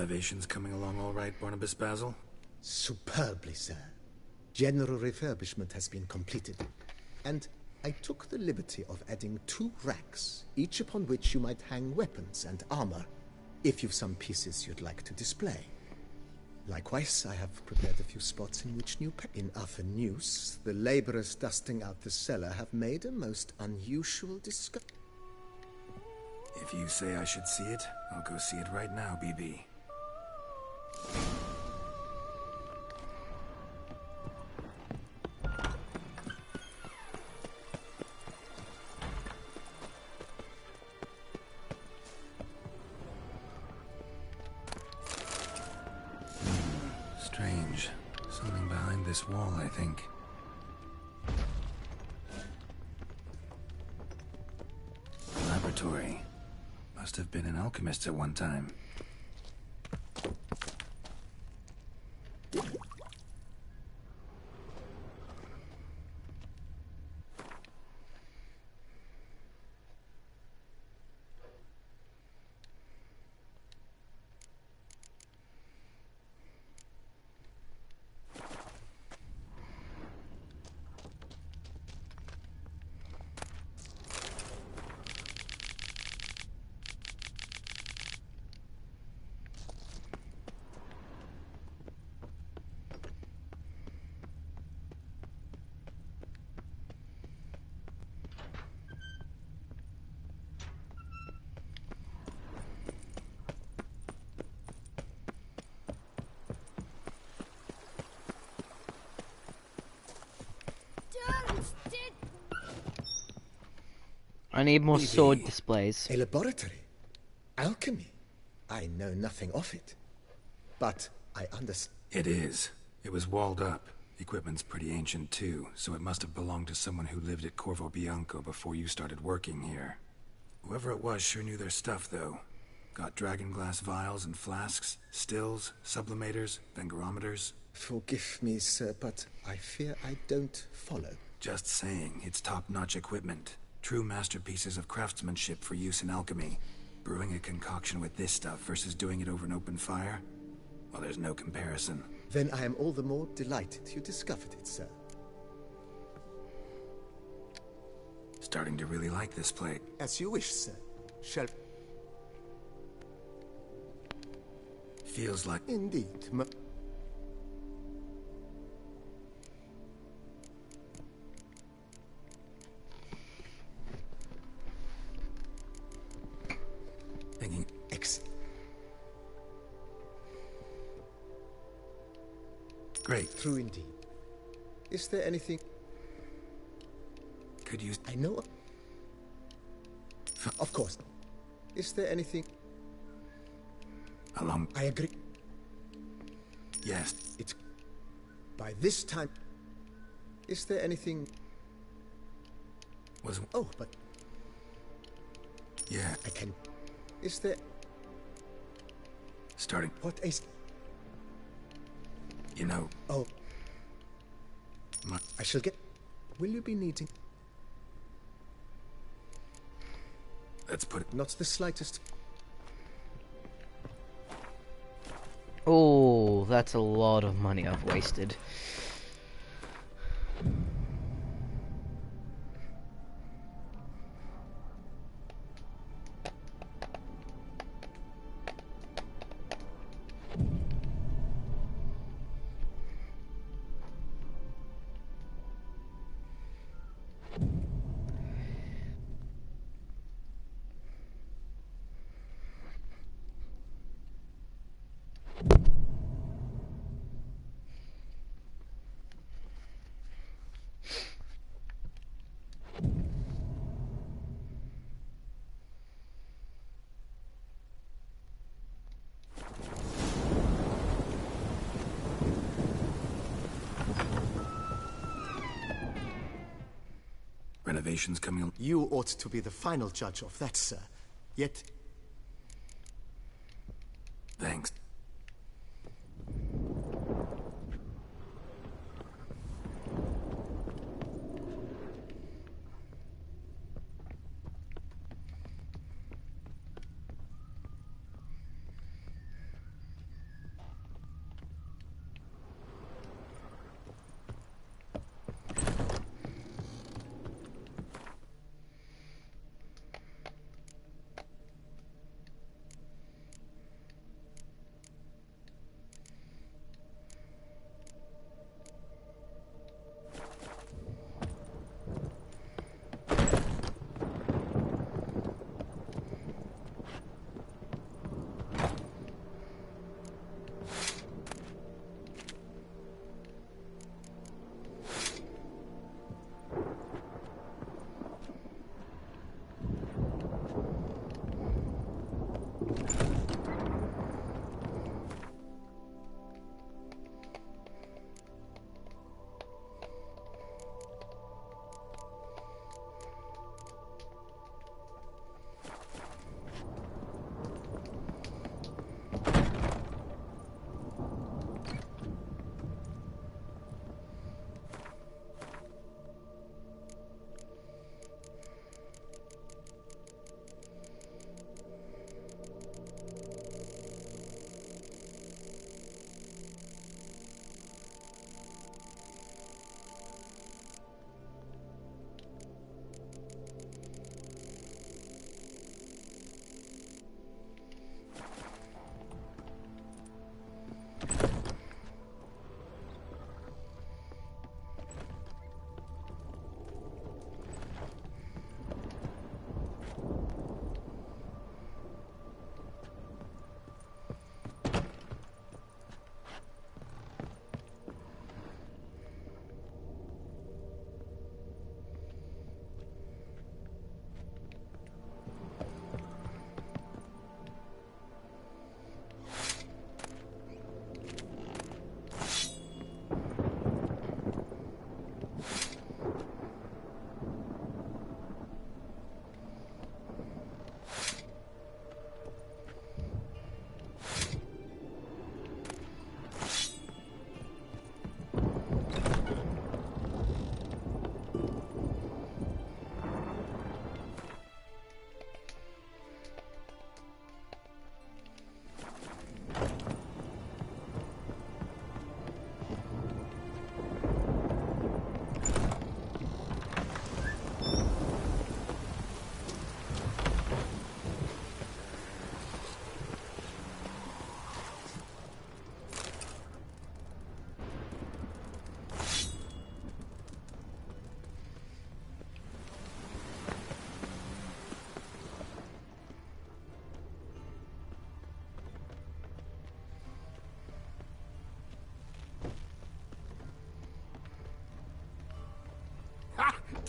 Renovations coming along all right, Barnabas Basil? Superbly, sir. General refurbishment has been completed, and I took the liberty of adding 2 racks, each upon which you might hang weapons and armor, if you've some pieces you'd like to display. Likewise, I have prepared a few spots in which in Arthur News, the laborers dusting out the cellar have made a most unusual discovery. If you say I should see it, I'll go see it right now, BB. Strange. Something behind this wall, I think. Laboratory. Must have been an alchemist at one time. I need more sword displays. A laboratory? Alchemy? I know nothing of it. But I understand. It is. It was walled up. Equipment's pretty ancient too, so it must have belonged to someone who lived at Corvo Bianco before you started working here. Whoever it was sure knew their stuff, though. Got dragon glass vials and flasks, stills, sublimators, vengerometers. Forgive me, sir, but I fear I don't follow. Just saying, it's top-notch equipment. True masterpieces of craftsmanship for use in alchemy. Brewing a concoction with this stuff versus doing it over an open fire? Well, there's no comparison. Then I am all the more delighted you discovered it, sir. Starting to really like this plate. As you wish, sir. Shall... Feels like... Indeed. Thinking... Great. True indeed. Is there anything... Could use... I know... Of course. Is there anything... Along... I agree. Yes. It's... By this time... Is there anything... Was... Oh, but... Yeah. I can... Is there... Starting... What is... You know... Oh. I shall get... Will you be needing... Let's put it... Not the slightest... Oh, that's a lot of money I've wasted. Renovations coming... You ought to be the final judge of that, sir. Yet... Thanks.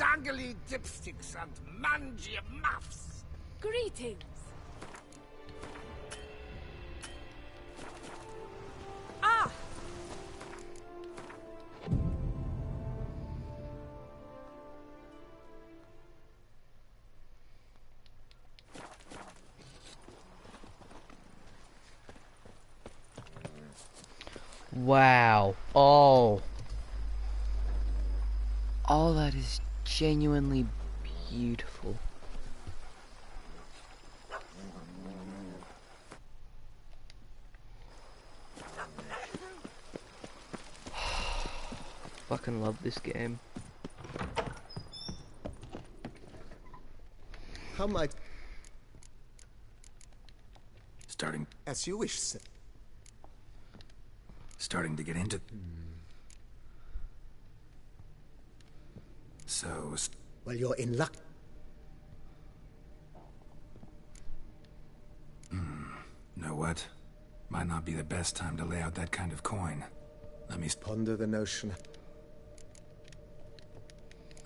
dangly dipsticks and mangy muffs. Greetings. Ah! Wow. Oh. Oh, that is genuinely beautiful. Fucking love this game. How might... Starting As you wish, sir. Starting to get into... So... Well, you're in luck. Know what? Might not be the best time to lay out that kind of coin. Let me ponder the notion.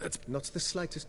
That's not the slightest...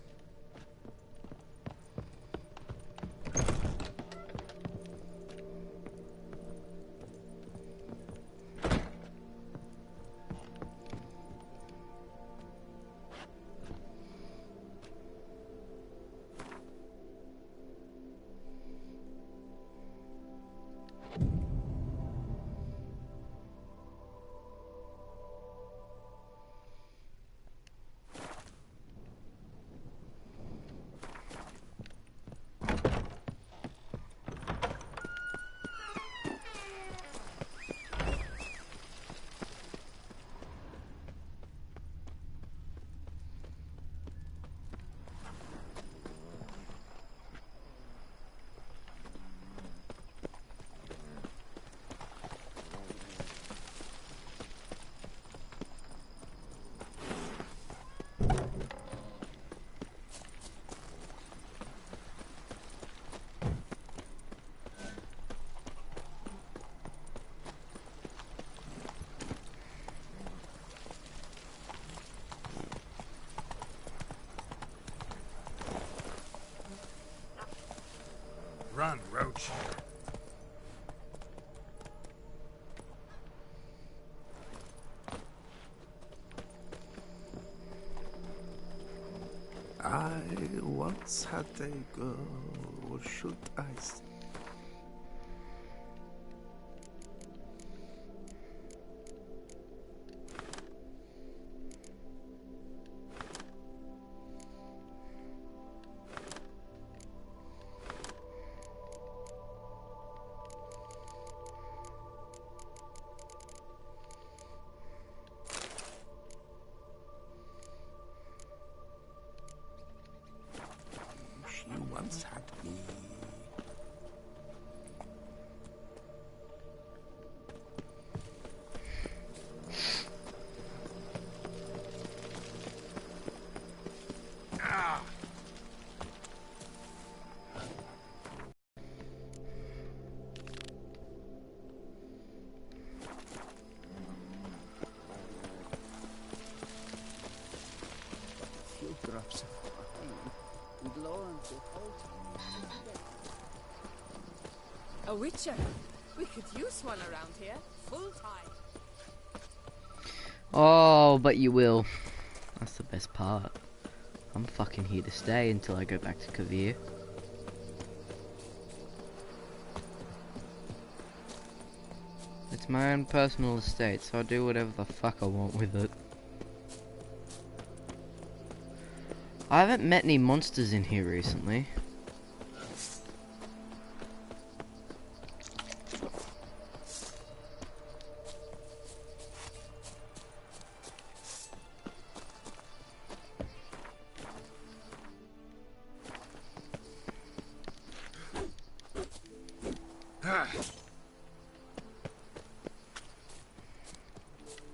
Run, Roach. I once had a girl, or should I say? She once had me. Ah! Few drops of wine, and lo and behold, A witcher. We could use one around here, full time. Oh, but you will. That's the best part. I'm fucking here to stay until I go back to Kavir. It's my own personal estate, so I do whatever the fuck I want with it. I haven't met any monsters in here recently.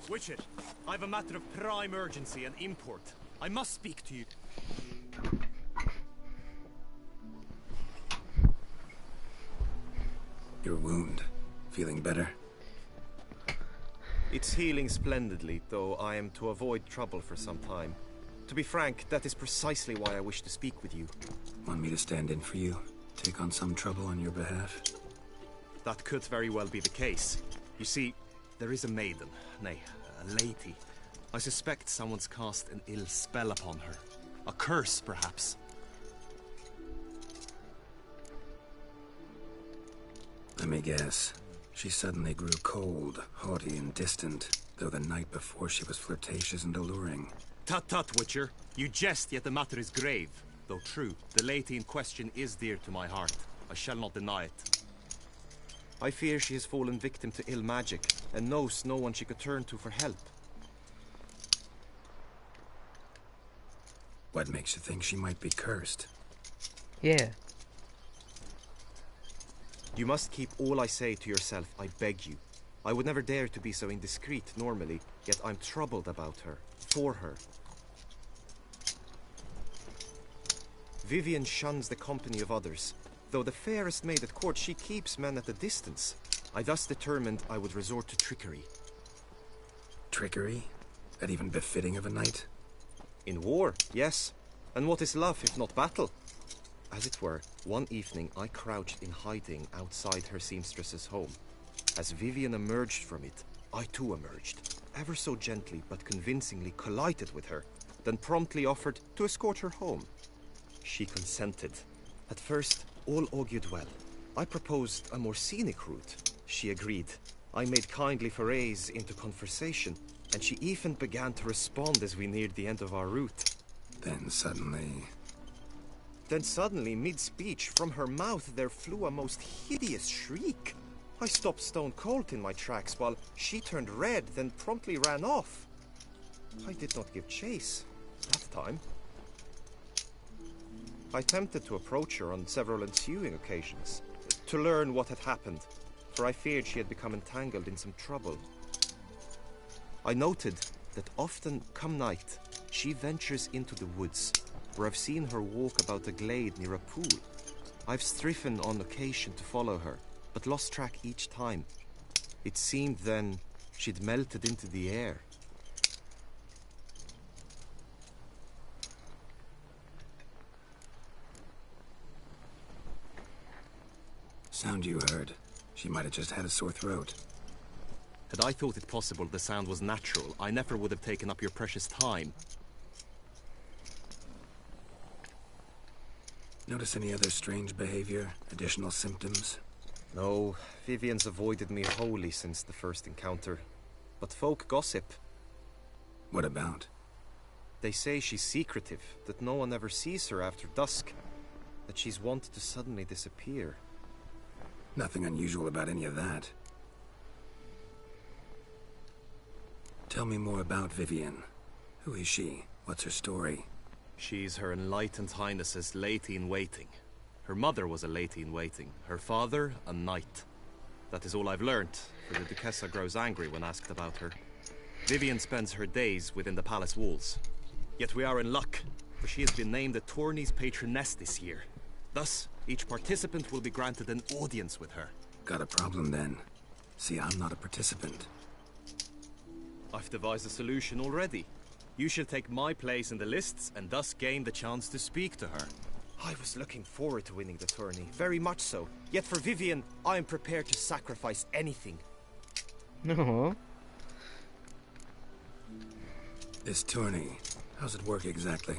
Witcher, I have a matter of prime urgency and import. I must speak to you. Your wound. Feeling better? It's healing splendidly, though I am to avoid trouble for some time. To be frank, that is precisely why I wish to speak with you. Want me to stand in for you? Take on some trouble on your behalf? That could very well be the case. You see, there is a maiden, nay, a lady. I suspect someone's cast an ill spell upon her. A curse, perhaps. Let me guess. She suddenly grew cold, haughty, and distant, though the night before she was flirtatious and alluring. Tut tut, Witcher. You jest, yet the matter is grave. Though true, the lady in question is dear to my heart. I shall not deny it. I fear she has fallen victim to ill magic, and knows no one she could turn to for help. What makes you think she might be cursed? Yeah. You must keep all I say to yourself, I beg you. I would never dare to be so indiscreet normally, yet I'm troubled about her, for her. Vivienne shuns the company of others. Though the fairest maid at court, she keeps men at a distance. I thus determined I would resort to trickery. Trickery? That even befitting of a knight? In war, yes. And what is love if not battle? As it were, one evening I crouched in hiding outside her seamstress's home. As Vivienne emerged from it, I too emerged, ever so gently but convincingly collided with her, then promptly offered to escort her home. She consented. At first, all augured well. I proposed a more scenic route. She agreed. I made kindly forays into conversation, and she even began to respond as we neared the end of our route. Then suddenly, mid-speech, from her mouth there flew a most hideous shriek. I stopped stone cold in my tracks while she turned red, then promptly ran off. I did not give chase that time. I attempted to approach her on several ensuing occasions, to learn what had happened, for I feared she had become entangled in some trouble. I noted that often, come night, she ventures into the woods, where I've seen her walk about a glade near a pool. I've striven on occasion to follow her, but lost track each time. It seemed then she'd melted into the air. Sound you heard. She might have just had a sore throat. Had I thought it possible the sound was natural, I never would have taken up your precious time. Notice any other strange behavior? Additional symptoms? No, Vivienne's avoided me wholly since the first encounter. But folk gossip. What about? They say she's secretive, that no one ever sees her after dusk, that she's wont to suddenly disappear. Nothing unusual about any of that. Tell me more about Vivienne. Who is she? What's her story? She's Her Enlightened Highness's lady-in-waiting. Her mother was a lady-in-waiting. Her father, a knight. That is all I've learnt, for the Duchessa grows angry when asked about her. Vivienne spends her days within the palace walls. Yet we are in luck, for she has been named the tourney's patroness this year. Thus, each participant will be granted an audience with her. Got a problem then. See, I'm not a participant. I've devised a solution already. You shall take my place in the lists and thus gain the chance to speak to her. I was looking forward to winning the tourney, very much so. Yet for Vivienne, I am prepared to sacrifice anything. No. This tourney, how's it work exactly?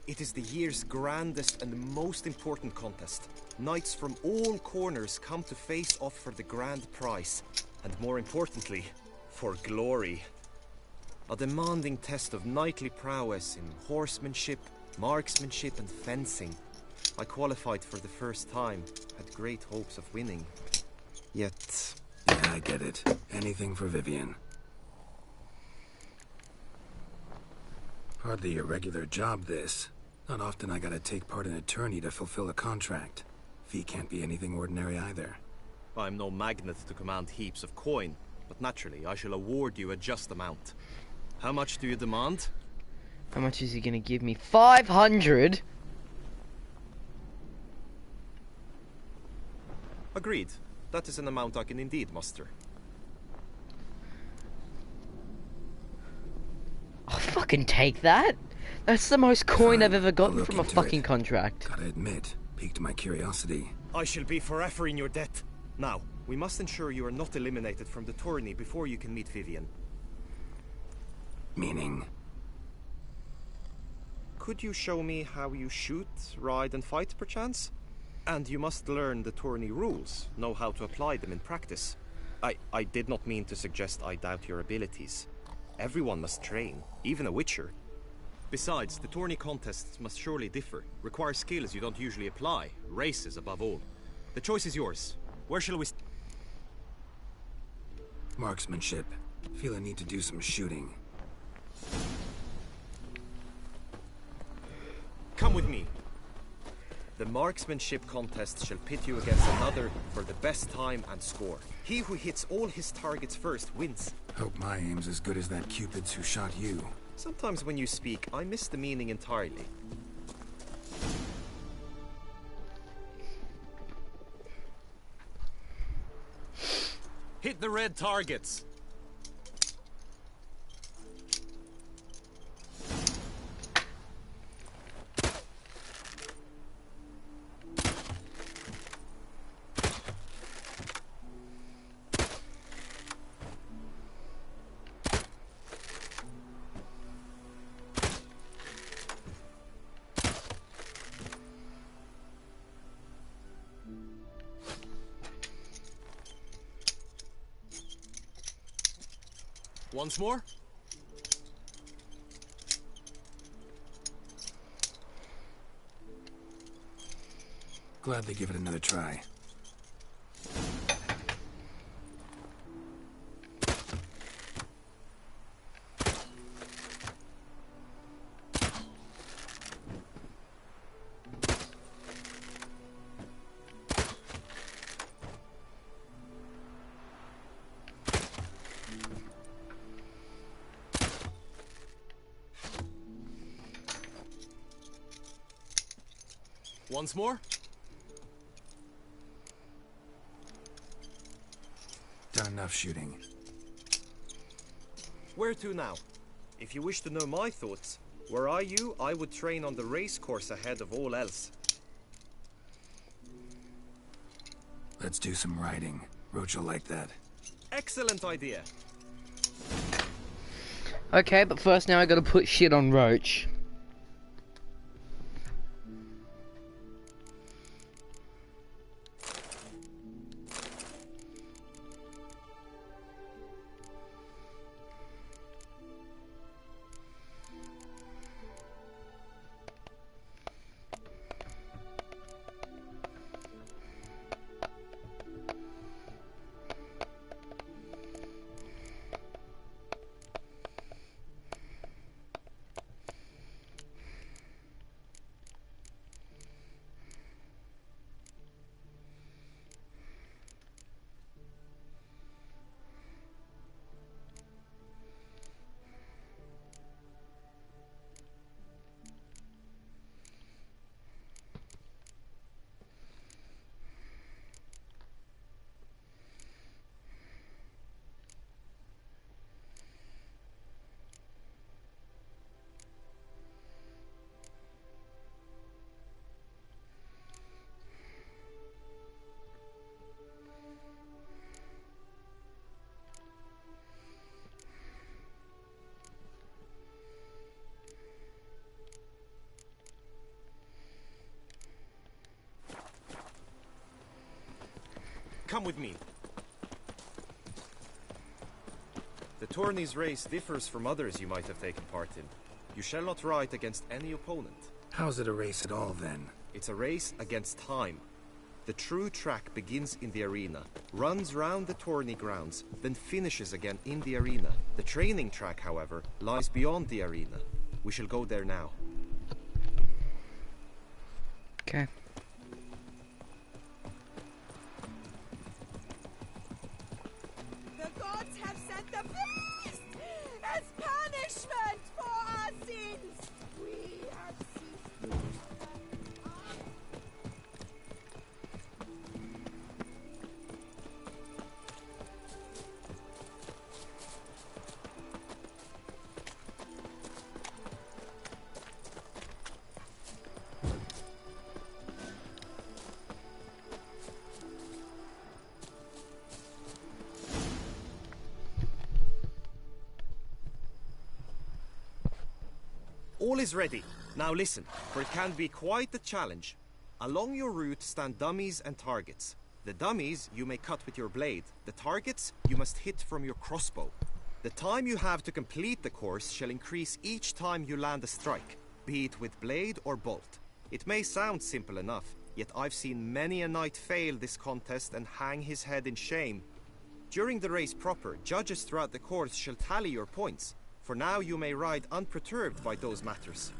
It is the year's grandest and most important contest. Knights from all corners come to face off for the grand prize. And more importantly, for glory. A demanding test of knightly prowess in horsemanship, marksmanship and fencing. I qualified for the first time, had great hopes of winning. Yet... Yeah, I get it. Anything for Vivienne. Hardly a regular job, this. Not often I gotta take part in a tourney to fulfill a contract. Fee can't be anything ordinary either. I'm no magnet to command heaps of coin, but naturally I shall award you a just amount. How much do you demand? How much is he gonna give me? 500? Agreed. That is an amount I can indeed muster. I'll fucking take that. That's the most coin I've ever gotten look from a into fucking it. contract. Gotta admit, piqued my curiosity. I shall be forever in your debt. Now, we must ensure you are not eliminated from the tourney before you can meet Vivian. Meaning? Could you show me how you shoot, ride and fight, perchance? And you must learn the tourney rules, know how to apply them in practice. I did not mean to suggest I doubt your abilities. Everyone must train, even a witcher. Besides, the tourney contests must surely differ, require skills you don't usually apply, races above all. The choice is yours. Where shall we... Marksmanship. Feel I need to do some shooting. Come with me. The marksmanship contest shall pit you against another for the best time and score. He who hits all his targets first wins. Hope my aim's as good as that Cupid's who shot you. Sometimes when you speak, I miss the meaning entirely. Hit the red targets. Once more? Gladly give it another try. Once more? Done enough shooting. Where to now? If you wish to know my thoughts, were I you, I would train on the race course ahead of all else. Let's do some riding. Roach will like that. Excellent idea. Okay, but first now I gotta put shit on Roach. Come with me. The tourney's race differs from others you might have taken part in. You shall not ride against any opponent. How's it a race at all, then? It's a race against time. The true track begins in the arena, runs round the tourney grounds, then finishes again in the arena. The training track, however, lies beyond the arena. We shall go there now. Okay. The gods have sent the beast as punishment for our sins. We have ceased. All is ready. Now listen, for it can be quite the challenge. Along your route stand dummies and targets. The dummies you may cut with your blade. The targets you must hit from your crossbow. The time you have to complete the course shall increase each time you land a strike, be it with blade or bolt. It may sound simple enough, yet I've seen many a knight fail this contest and hang his head in shame. During the race proper, judges throughout the course shall tally your points. For now you may ride unperturbed by those matters.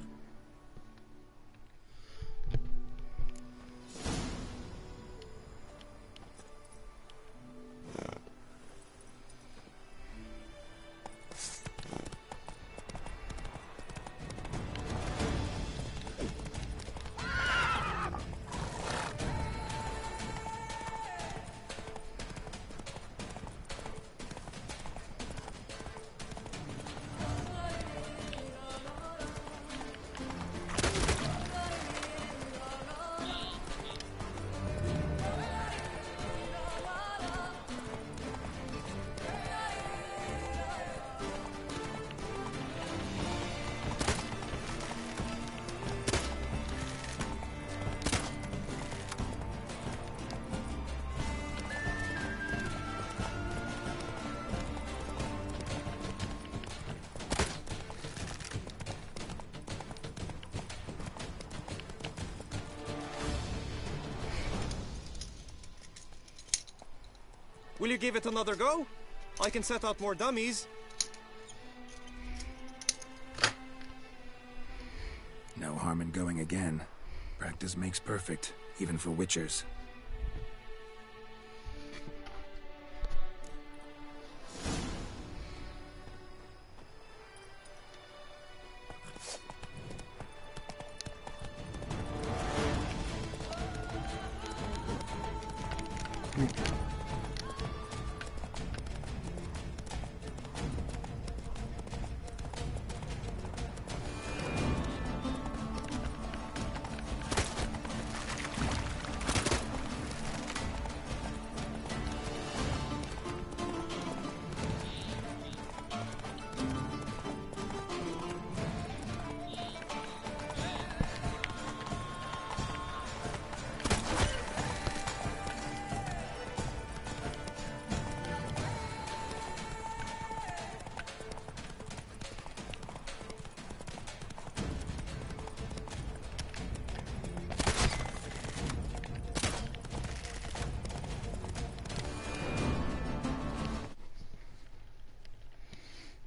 Will you give it another go? I can set out more dummies. No harm in going again. Practice makes perfect, even for witchers.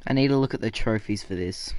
I need to look at the trophies for this.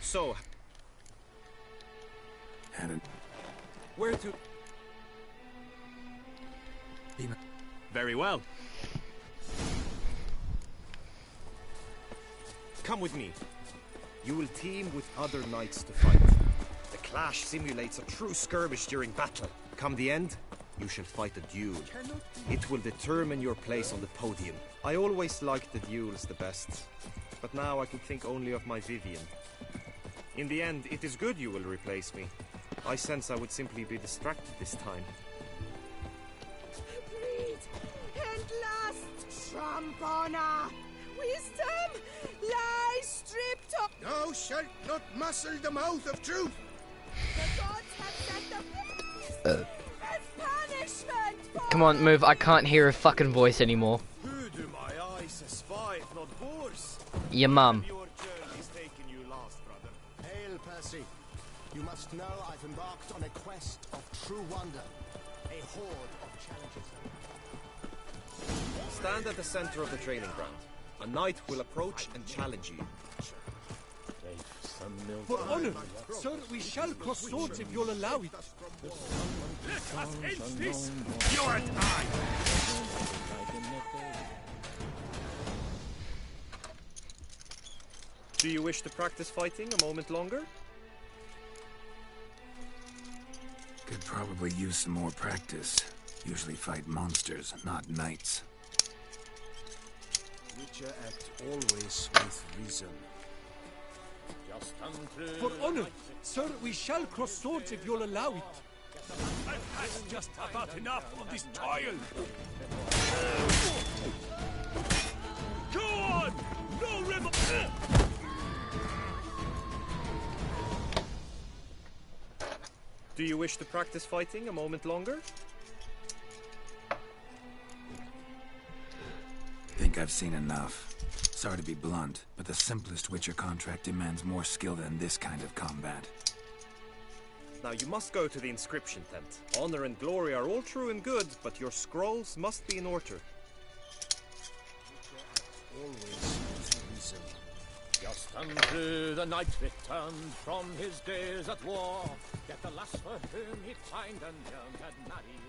So, where to? Very well. Come with me. You will team with other knights to fight. The clash simulates a true skirmish during battle. Come the end, you shall fight a duel. It will determine your place on the podium. I always liked the duels the best, but now I can think only of my Vivian. In the end, it is good you will replace me. I sense I would simply be distracted this time. Breed and lust, Trampona! Wisdom lies stripped of... No! not muscle the mouth of truth. The gods have set the as punishment for Come on, move. I can't hear a fucking voice anymore. Who do my eyes espy if not boars? Your mum. Your journey's taken you last, brother. Hail, Percy. You must know I've embarked on a quest of true wonder. A horde of challenges. Stand at the center of the training ground. A knight will approach and challenge you. For honor, sir, we shall cross swords if you'll allow it. Let us end this, you and I! Do you wish to practice fighting a moment longer? Could probably use some more practice. Usually fight monsters, not knights. Witcher act always with reason. For honor, sir, we shall cross swords if you'll allow it. I've had just about enough of this toil. Go on! No rebel! Do you wish to practice fighting a moment longer? Think I've seen enough. Sorry to be blunt, but the simplest Witcher contract demands more skill than this kind of combat. Now you must go to the inscription tent. Honor and glory are all true and good, but your scrolls must be in order. Always with reason. Just unto the knight returned from his days at war, yet the lass for whom he'd find and young had married.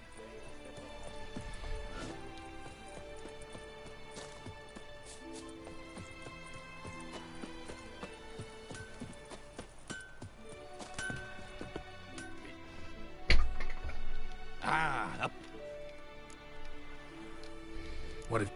What if...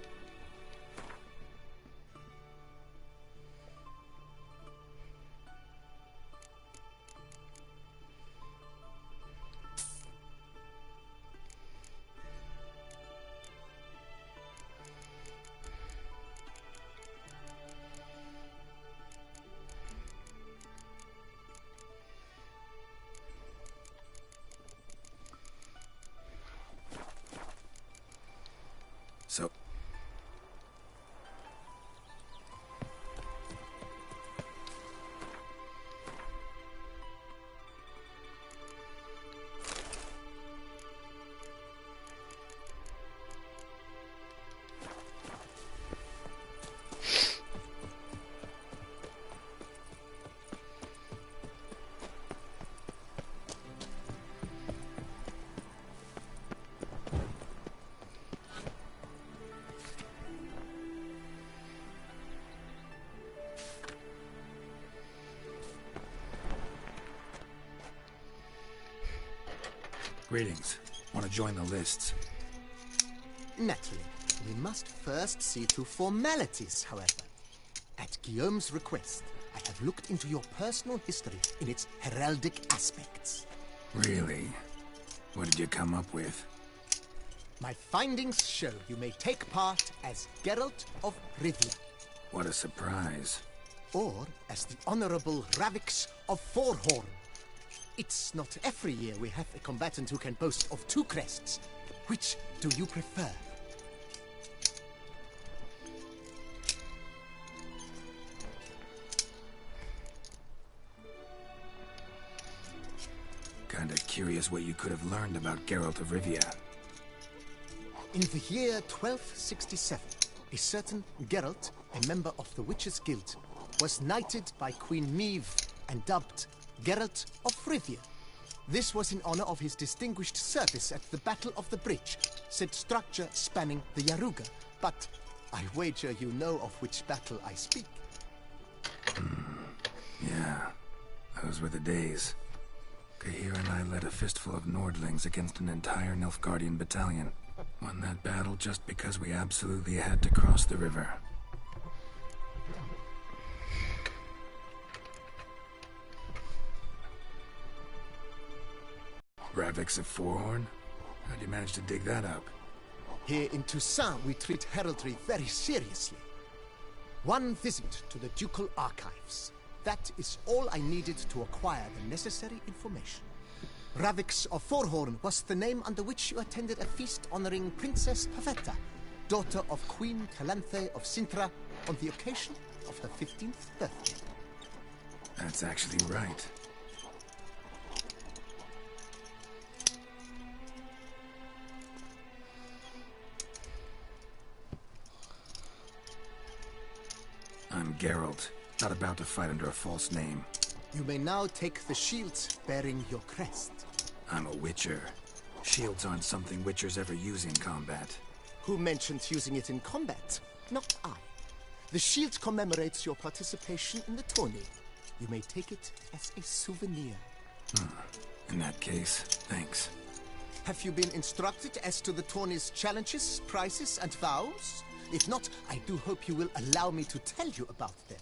So... Greetings. Want to join the lists? Naturally. We must first see to formalities, however. At Guillaume's request, I have looked into your personal history in its heraldic aspects. Really? What did you come up with? My findings show you may take part as Geralt of Rivia. What a surprise. Or as the Honorable Ravix of Forhorn. It's not every year we have a combatant who can boast of 2 crests. Which do you prefer? Kinda curious what you could have learned about Geralt of Rivia. In the year 1267, a certain Geralt, a member of the Witches' Guild, was knighted by Queen Meve and dubbed Geralt of Rivia. This was in honor of his distinguished service at the Battle of the Bridge, said structure spanning the Yaruga. But I wager you know of which battle I speak. Yeah, those were the days. Cahir and I led a fistful of Nordlings against an entire Nilfgaardian battalion. Won that battle just because we absolutely had to cross the river. Ravix of Forhorn? How'd you manage to dig that up? Here in Toussaint, we treat heraldry very seriously. One visit to the Ducal Archives. that is all I needed to acquire the necessary information. Ravix of Forhorn was the name under which you attended a feast honoring Princess Pavetta, daughter of Queen Calanthe of Sintra, on the occasion of her 15th birthday. That's actually right. I'm Geralt, not about to fight under a false name. You may now take the shield bearing your crest. I'm a Witcher. Shields aren't something Witchers ever use in combat. Who mentioned using it in combat? Not I. The shield commemorates your participation in the tourney. You may take it as a souvenir. In that case, thanks. Have you been instructed as to the tourney's challenges, prizes, and vows? If not, I do hope you will allow me to tell you about them.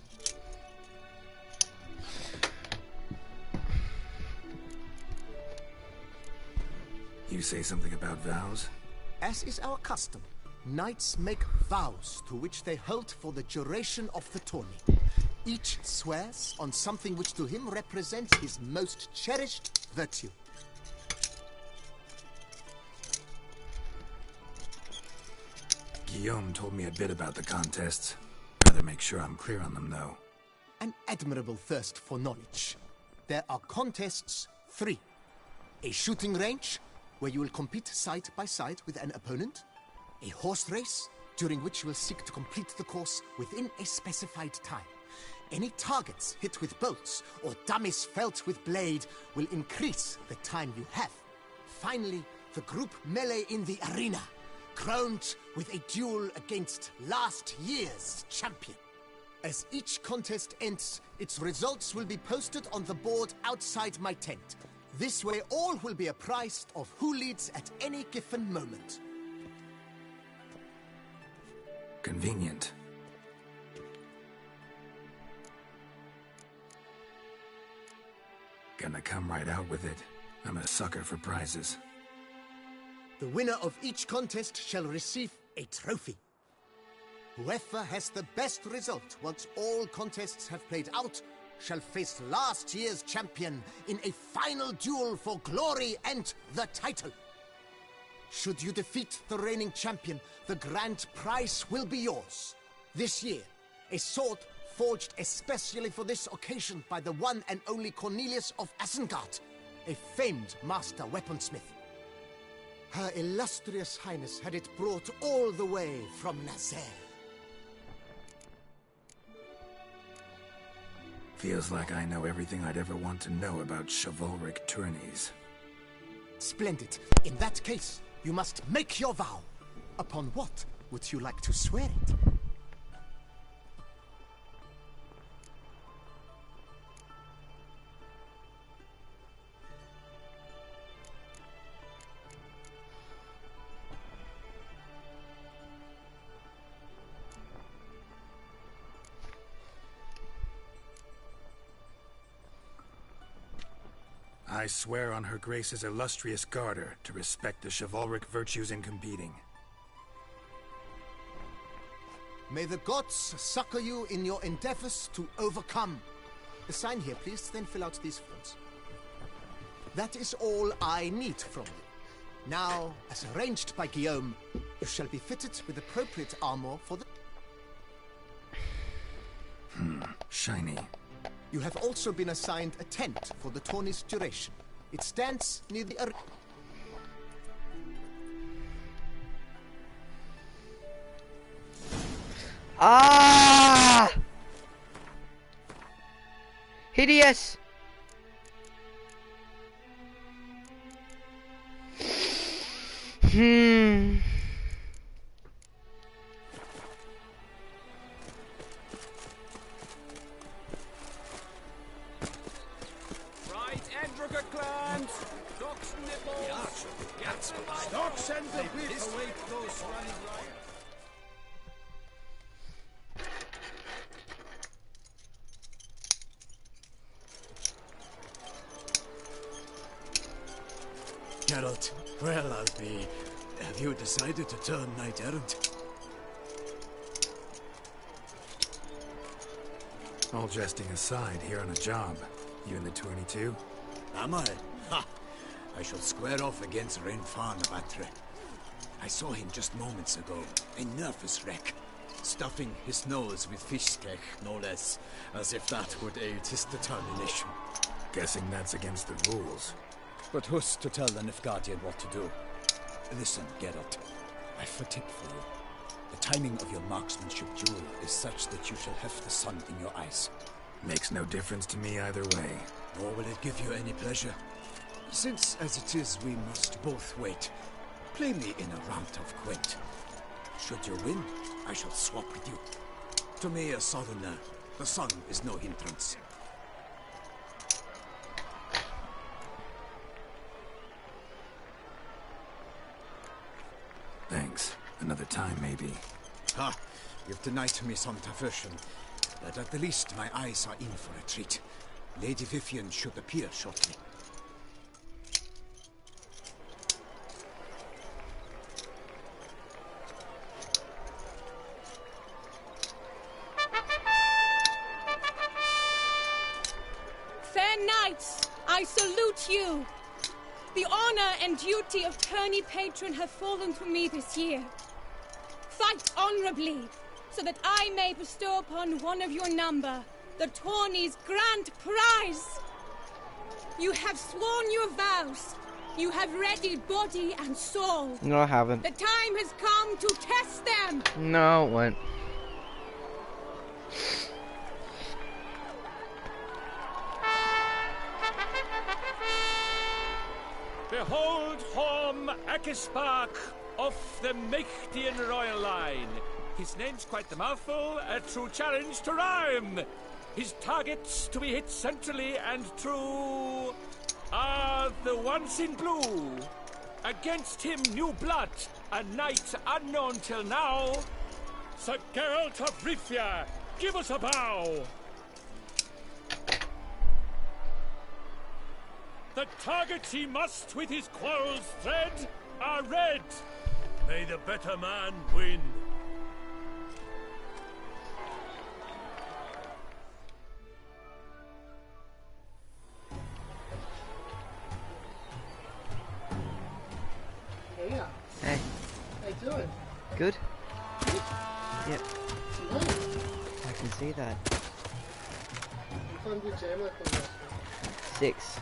You say something about vows? As is our custom, knights make vows to which they hold for the duration of the tourney. Each swears on something which to him represents his most cherished virtue. Guillaume told me a bit about the contests. Rather make sure I'm clear on them, though. An admirable thirst for knowledge. There are contests 3. A shooting range, where you will compete side by side with an opponent. A horse race, during which you will seek to complete the course within a specified time. Any targets hit with bolts or dummies felt with blade will increase the time you have. Finally, the group melee in the arena, crowned with a duel against last year's champion. As each contest ends, its results will be posted on the board outside my tent. This way all will be apprised of who leads at any given moment. Convenient. Gonna come right out with it. I'm a sucker for prizes. The winner of each contest shall receive a trophy. Whoever has the best result once all contests have played out shall face last year's champion in a final duel for glory and the title. Should you defeat the reigning champion, the grand prize will be yours. This year, a sword forged especially for this occasion by the one and only Cornelius of Isengard, a famed master weaponsmith. Her illustrious highness had it brought all the way from Nazaire. Feels like I know everything I'd ever want to know about chivalric tourneys. Splendid. In that case, you must make your vow. Upon what would you like to swear it? I swear on Her Grace's illustrious garter to respect the chivalric virtues in competing. May the gods succor you in your endeavors to overcome. Sign here, please, then fill out these forms. That is all I need from you. Now, as arranged by Guillaume, you shall be fitted with appropriate armor for the... Shiny. You have also been assigned a tent for the tourney's duration. It stands near the... Ah! Hideous! Right, Endricker clans! Docks nipples! Docks and the whip await those running riot. Geralt, well, I'll be. Have you decided to turn knight-errant? All jesting aside, here on a job. You in the 22? Am I? Ha! I shall square off against Renfan of Atre. I saw him just moments ago, a nervous wreck, stuffing his nose with fish cake, no less, as if that would aid his determination. Guessing that's against the rules. But who's to tell the Nilfgaardian what to do? Listen, Geralt, I've a tip for you. The timing of your marksmanship duel is such that you shall have the sun in your eyes. Makes no difference to me either way. Nor will it give you any pleasure. Since, as it is, we must both wait, play me in a round of Gwent. Should you win, I shall swap with you. To me, a southerner, the sun is no hindrance. Thanks. Another time, maybe. Ha! You've denied me some diversion, but at the least my eyes are in for a treat. Lady Vivian should appear shortly. Fair knights, I salute you. The honor and duty of tourney patron have fallen to me this year. Fight honorably, so that I may bestow upon one of your number the tourney's grand prize. You have sworn your vows. You have readied body and soul. No, I haven't. The time has come to test them. No, it won't. Behold Horm Akispark of the Mechtian royal line. His name's quite the mouthful, a true challenge to rhyme. His targets to be hit centrally and true are the ones in blue. Against him new blood, a knight unknown till now. Sir Geralt of Rivia, give us a bow. The targets he must with his quarrels thread are red. May the better man win. Yeah. Hey. How you doing? Good? Good? Yep. I can see that. What time did Gemma come last 6.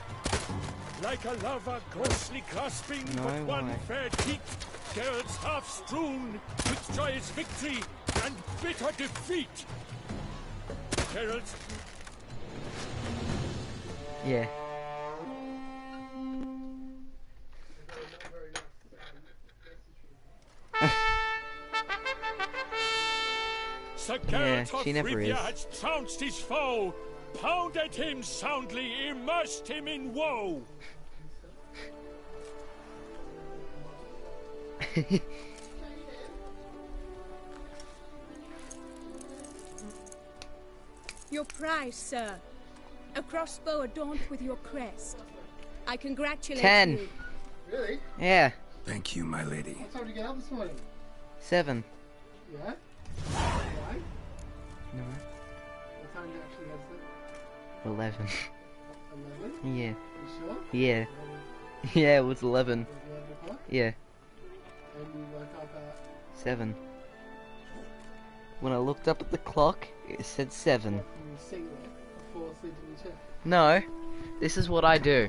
Like a lover closely grasping No but one way. fair cheek, Geralt's half strewn with joyous victory and bitter defeat. Geralt, Yeah. Sir Yeah, Geralt she of never Rivia is. has trounced his foe, pounded him soundly, immersed him in woe. Your prize, sir. A crossbow adorned with your crest. I congratulate 10. you. Really? Yeah. Thank you, my lady. What time did you get up this morning? 7. Yeah? Why? No. What time did you actually get to 11. 11? Yeah. You sure? Yeah. Yeah, it was 11. 11 o'clock? Yeah. And you woke up at... 7. When I looked up at the clock, it said 7. You sing there before sleeping in the chair. No. This is what I do.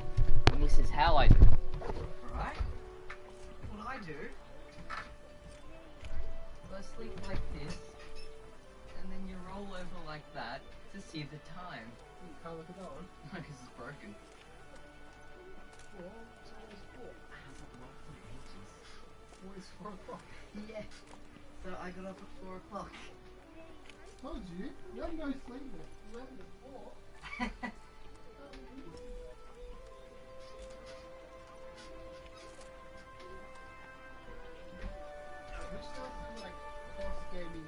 And this is how I do. Alright? What I do... I sleep like this, and then you roll over like that to see the time. You can't look at that one. No, because it's broken. Well, it's always 4. I haven't rolled for ages. Always 4 o'clock. Yeah. So I got up at 4 o'clock. Told you. You have no sleep there. You went at 4. Which stuff is like cross gaming?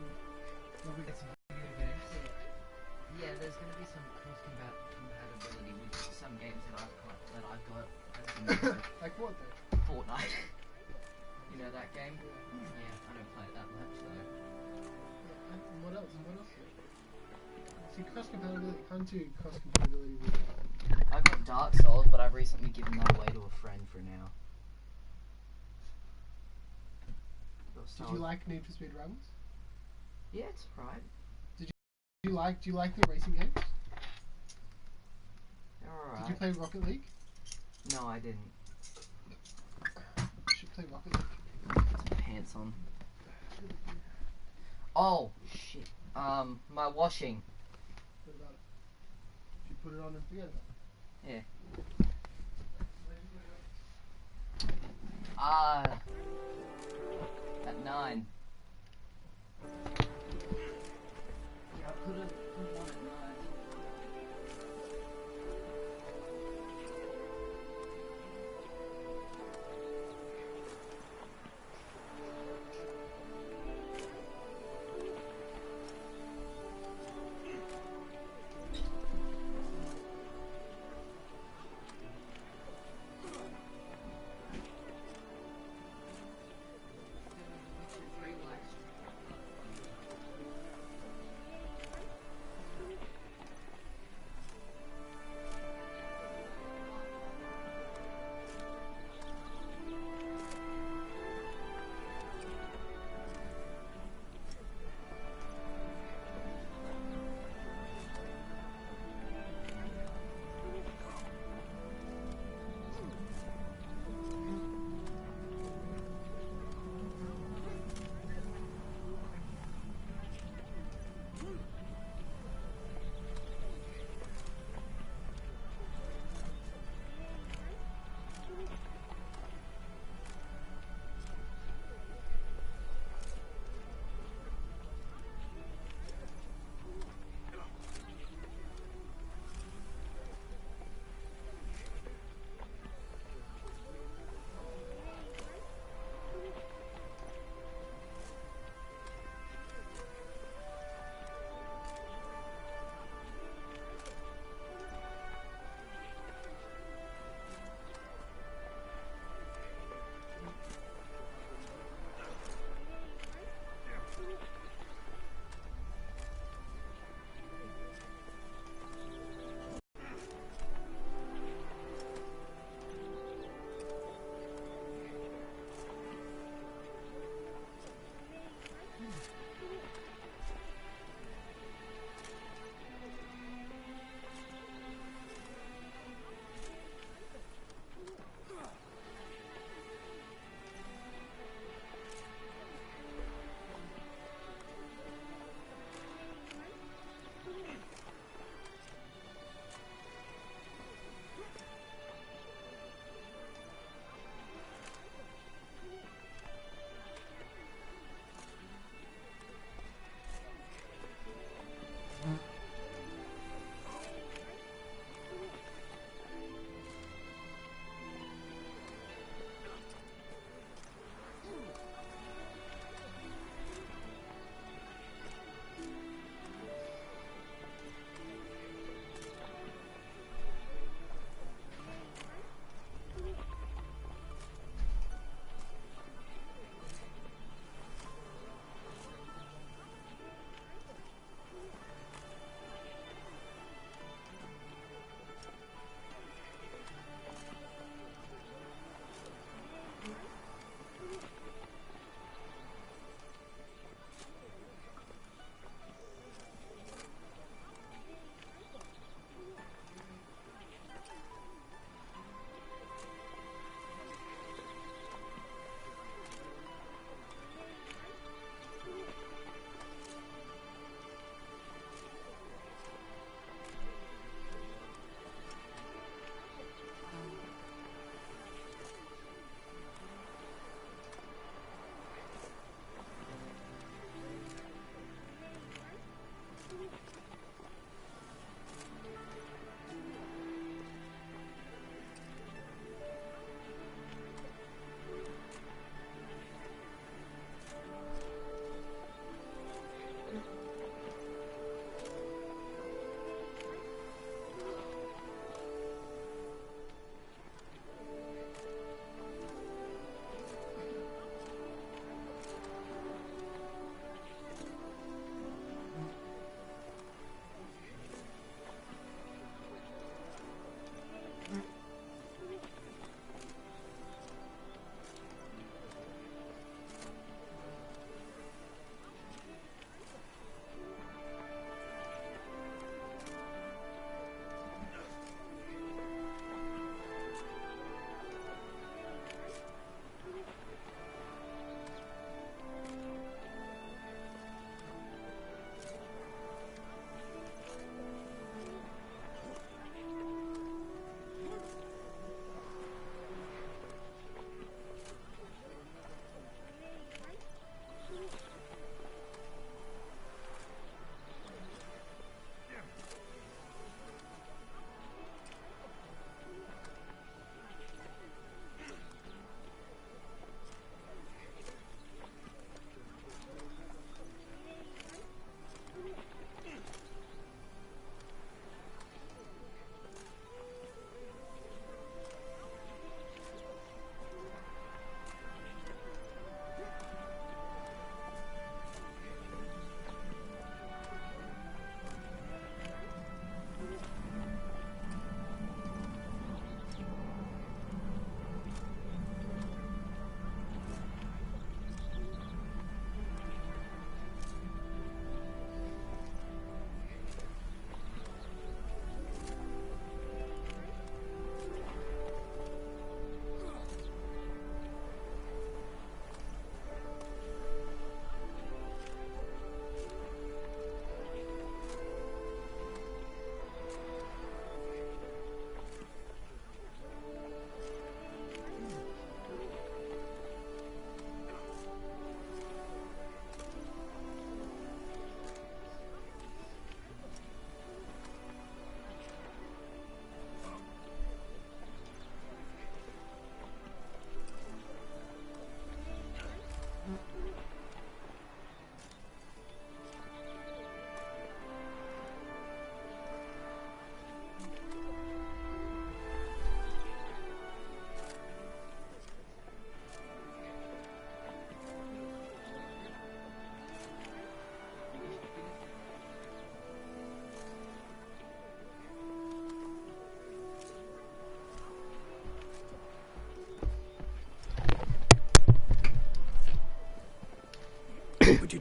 Yeah, there's going to be some cross compatibility with some games that I've got. Like what though? Fortnite. You know that game? Yeah, I don't play it that much though. What else? What else? See, cross compatibility. Can't do cross compatibility with. I've got Dark Souls, but I've recently given that away to a friend for now. Did you like Need for Speed Rivals? Yeah, it's right. Do you like the racing games? Alright. Did you play Rocket League? No, I didn't. You should play Rocket League. Put some pants on. Oh shit. My washing. What about it? Did you put it on and forget about it? Yeah. At 9. Yeah, I put it on at 9.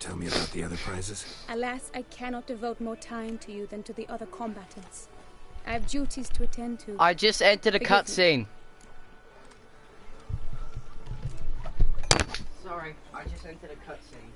tell me about the other prizes? Alas, I cannot devote more time to you than to the other combatants. I have duties to attend to. I just entered a cutscene. Sorry, I just entered a cutscene.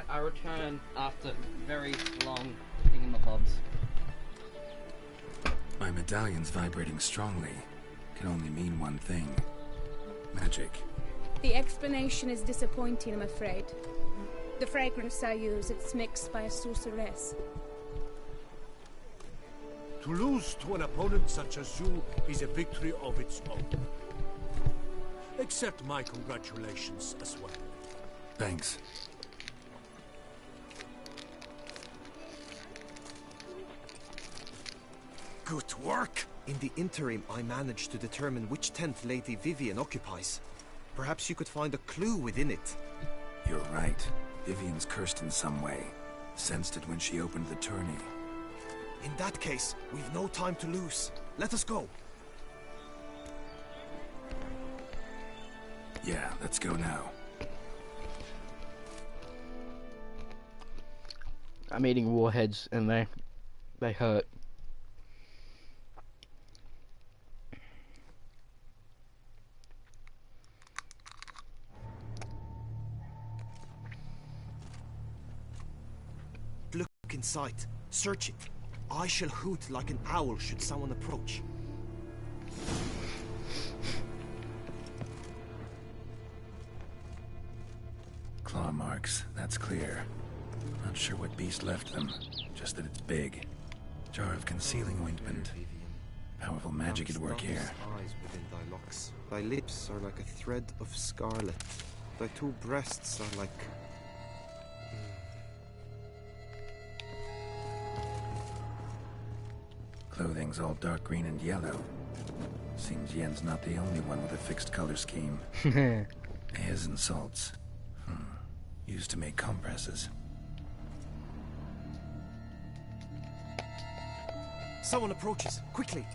I return after very long thingamabobs. My medallion's vibrating strongly. Can only mean one thing. Magic. The explanation is disappointing, I'm afraid. The fragrance I use, it's mixed by a sorceress. To lose to an opponent such as you is a victory of its own. Accept my congratulations as well. Thanks. Good work! In the interim, I managed to determine which tent Lady Vivian occupies. Perhaps you could find a clue within it. You're right. Vivian's cursed in some way. Sensed it when she opened the tourney. In that case, we've no time to lose. Let us go. Yeah, let's go now. I'm eating warheads and they hurt. Look in sight. Search it. I shall hoot like an owl should someone approach. Claw marks, that's clear. Not sure what beast left them, just that it's big. Jar of concealing ointment. Powerful magic at work here. Eyes within thy locks. Thy lips are like a thread of scarlet. Thy two breasts are like... Clothing's all dark green and yellow. Seems Yen's not the only one with a fixed color scheme. His and salts. Used to make compresses. Someone approaches. Quickly!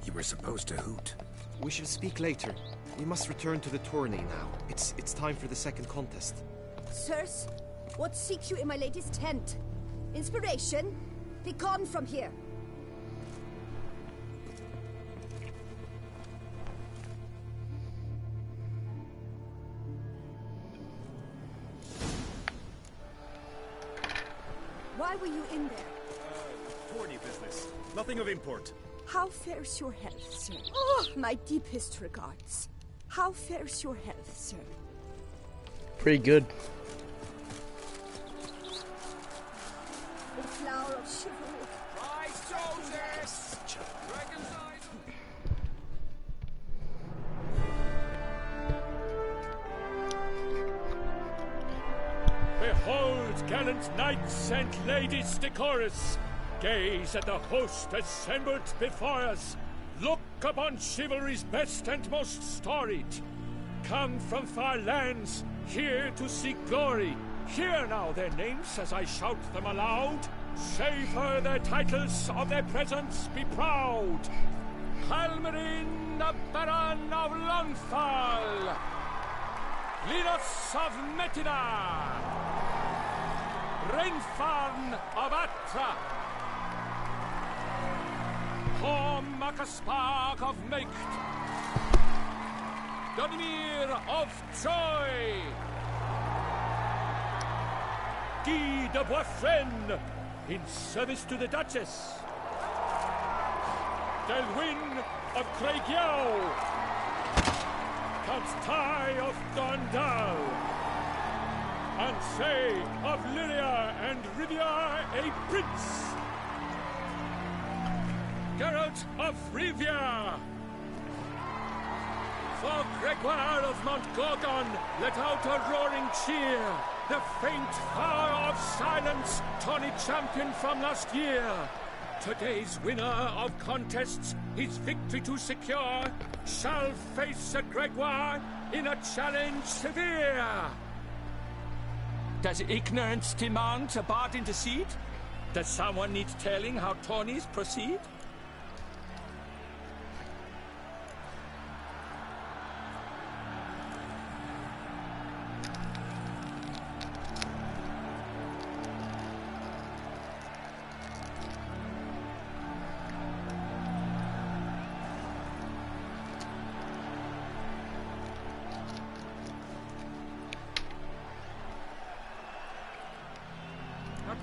You were supposed to hoot. We shall speak later. We must return to the tourney now. It's time for the second contest. Sirs, what seeks you in my lady's tent? Inspiration? Be gone from here. Why were you in there? Tourney business. Nothing of import. How fares your health, sir? Oh, my deepest regards. How fares your health, sir? Pretty good. The flower of chivalry. Rise, soldiers! Dragon's eyes. Behold, gallant knights and ladies decorous! Gaze at the host assembled before us! Look upon chivalry's best and most storied! Come from far lands, here to seek glory! Hear now their names as I shout them aloud! Savor their titles, of their presence be proud! Halmarin, the Baron of Lonthal! Linos of Metida! Reinfarn of Atra! Horm Akaspag of Meikt! Donimir of Troy! Guy de Boisfren, in service to the Duchess! Delwyn of Craigiau! Count Tai of Gondal! Ansay of Lyria and Rivia a prince! Geralt of Rivia! For Gregoire of Montgorgon, let out a roaring cheer! The faint power of silence, tourney champion from last year! Today's winner of contests, his victory to secure, shall face Sir Gregoire in a challenge severe! Does ignorance demand a bard intercede? Does someone need telling how tourneys proceed?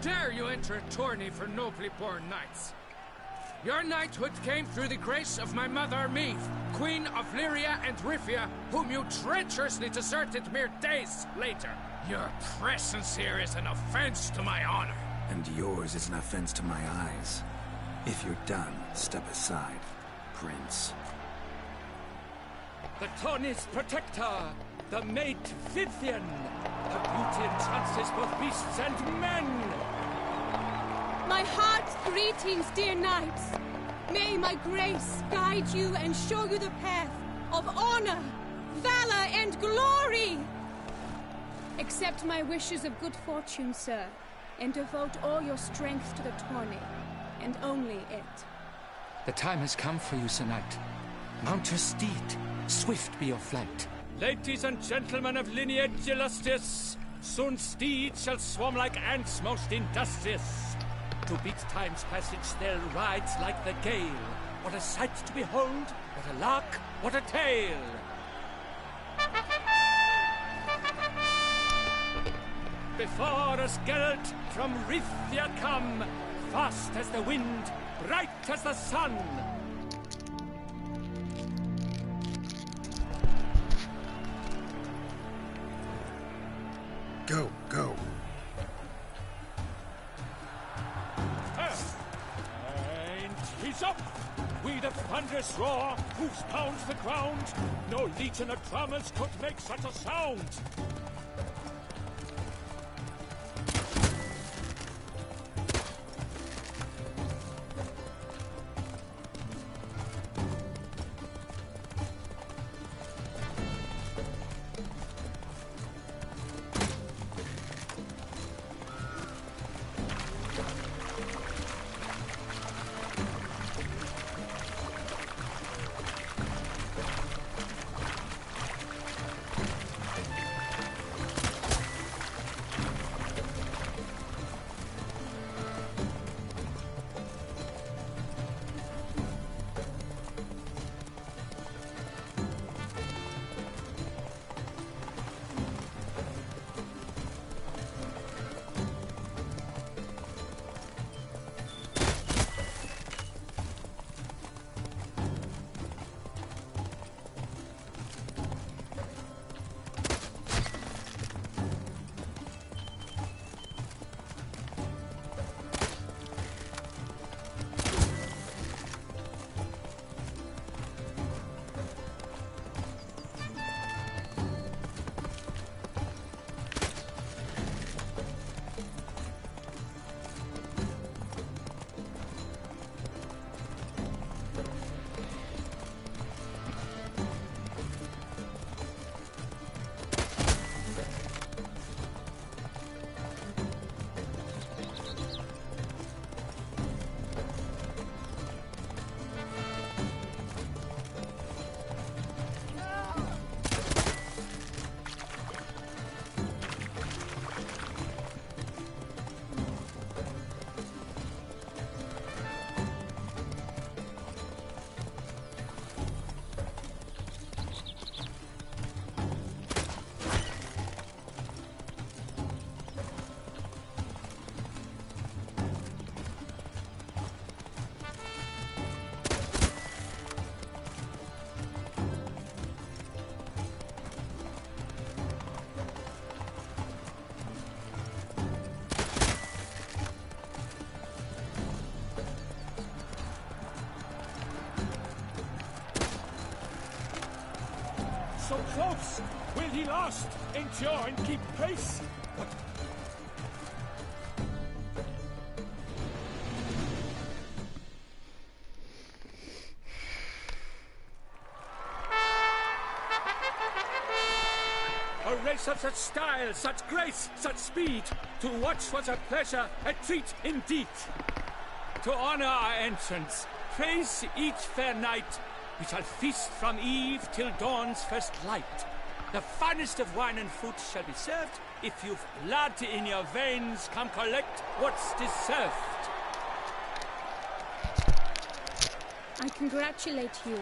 Dare you enter a tourney for nobly born knights? Your knighthood came through the grace of my mother Meath, Queen of Lyria and Rivia, whom you treacherously deserted mere days later. Your presence here is an offense to my honor. And yours is an offense to my eyes. If you're done, step aside, Prince. The tourney's protector, the mate Vivian. Her beauty entrances both beasts and men. My heart's greetings, dear knights. May my grace guide you and show you the path of honor, valor, and glory. Accept my wishes of good fortune, sir, and devote all your strength to the tourney, and only it. The time has come for you, Sir Knight. Mount your steed. Swift be your flight. Ladies and gentlemen of lineage illustrious, soon steeds shall swarm like ants most industrious. To beat time's passage they'll ride like the gale. What a sight to behold, what a lark, what a tale! Before us Geralt from Rivia come, fast as the wind, bright as the sun. Go, go. And he's up! We the thunderous roar, hoofs pounds the ground. No legion of drummers could make such a sound. so close. Will he last, endure, and keep pace? But a race of such style, such grace, such speed. To watch was a pleasure, a treat indeed. To honor our entrance, praise each fair knight, we shall feast from eve till dawn's first light. The finest of wine and food shall be served. If you've blood in your veins, come collect what's deserved. I congratulate you.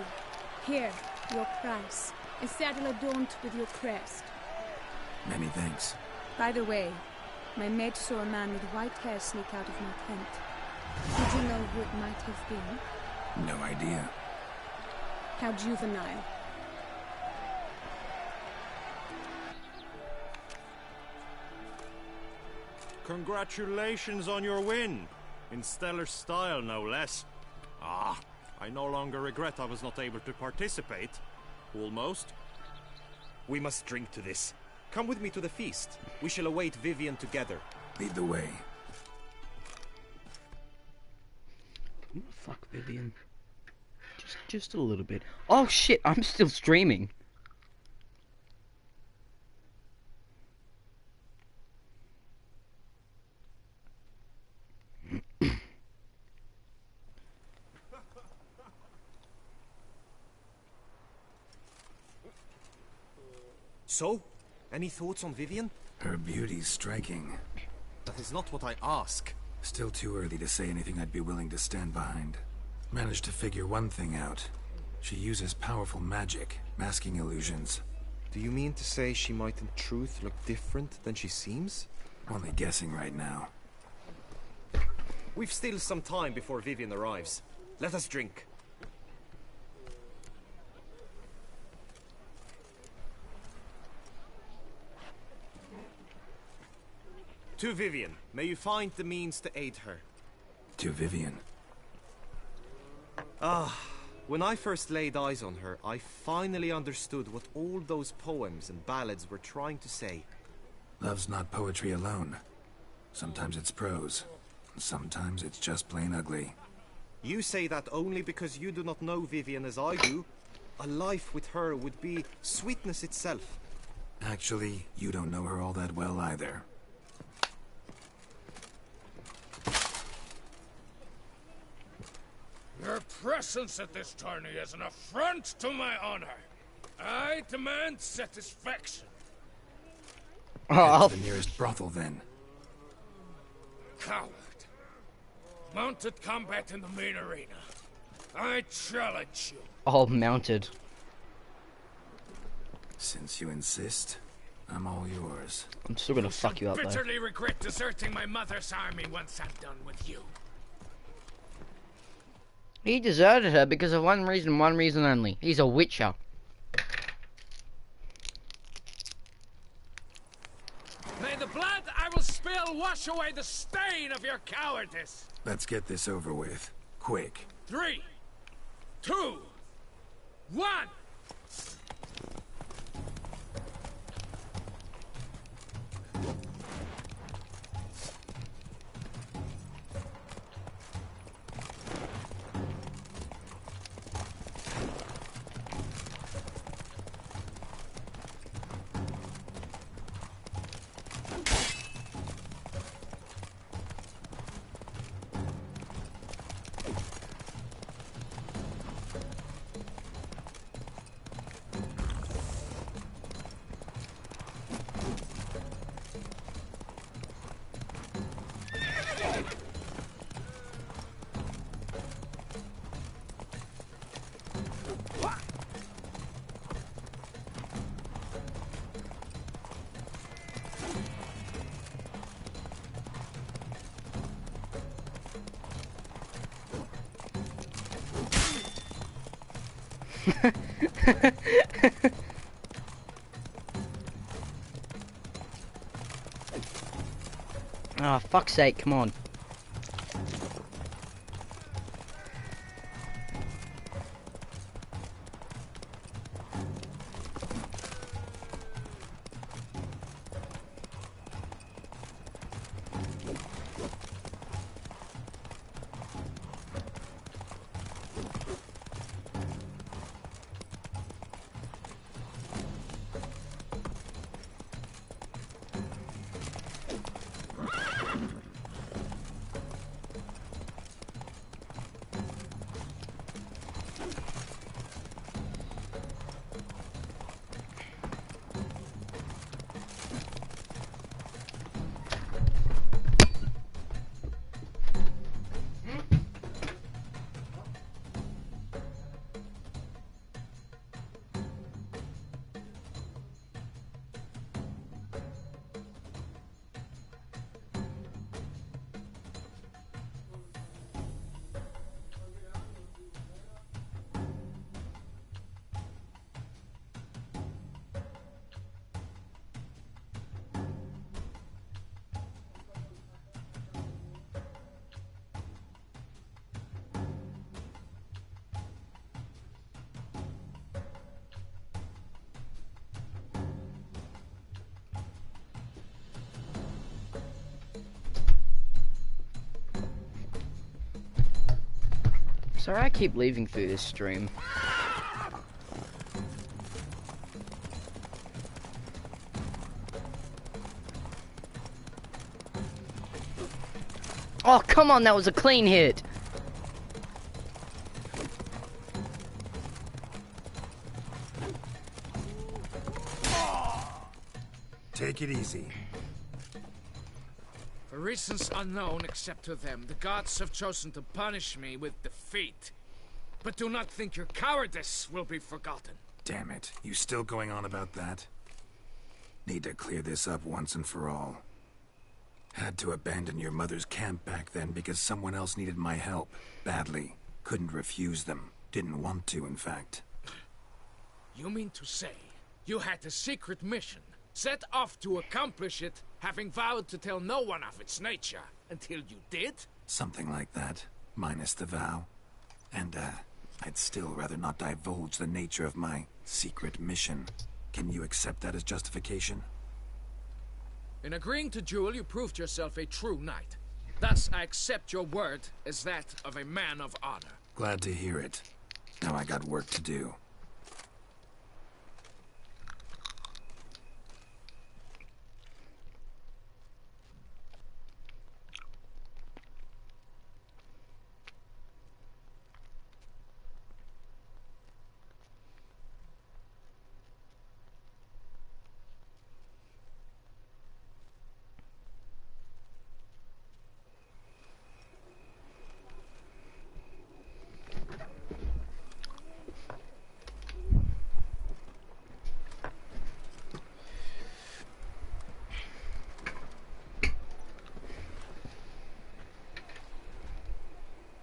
Here, your prize. A saddle adorned with your crest. Many thanks. By the way, my maid saw a man with white hair sneak out of my tent. Did you know who it might have been? No idea. How juvenile. Congratulations on your win. In stellar style, no less. Ah, I no longer regret I was not able to participate. Almost. We must drink to this. Come with me to the feast. We shall await Vivian together. Lead the way. Fuck Vivian. Just a little bit. Oh shit, I'm still streaming. So, any thoughts on Vivian? Her beauty's striking. That is not what I ask. Still too early to say anything I'd be willing to stand behind. Managed to figure one thing out. She uses powerful magic, masking illusions. Do you mean to say she might in truth look different than she seems? Only guessing right now. We've still some time before Vivian arrives. Let us drink. To Vivian, may you find the means to aid her. To Vivian. Ah, when I first laid eyes on her, I finally understood what all those poems and ballads were trying to say. Love's not poetry alone. Sometimes it's prose. Sometimes it's just plain ugly. You say that only because you do not know Vivian as I do. A life with her would be sweetness itself. Actually, you don't know her all that well either. Your presence at this tourney is an affront to my honor. I demand satisfaction. Head to the nearest brothel, then. Coward. Mounted combat in the main arena. I challenge you. All mounted. Since you insist, I'm all yours. I'm still gonna fuck you up, though. Bitterly regret deserting my mother's army once I'm done with you. He deserted her because of one reason only. He's a witcher. May the blood I will spill wash away the stain of your cowardice. Let's get this over with. Quick. 3, 2, 1. Oh, fuck's sake, come on. Sorry I keep leaving through this stream. Oh, come on, that was a clean hit. Take it easy. For reasons unknown except to them, the gods have chosen to punish me with defeat. But do not think your cowardice will be forgotten. Damn it, you still going on about that? Need to clear this up once and for all. Had to abandon your mother's camp back then because someone else needed my help, badly. Couldn't refuse them. Didn't want to, in fact. You mean to say you had a secret mission, set off to accomplish it, having vowed to tell no one of its nature, until you did? Something like that, minus the vow. And, I'd still rather not divulge the nature of my secret mission. Can you accept that as justification? In agreeing to duel, you proved yourself a true knight. Thus, I accept your word as that of a man of honor. Glad to hear it. Now I got work to do.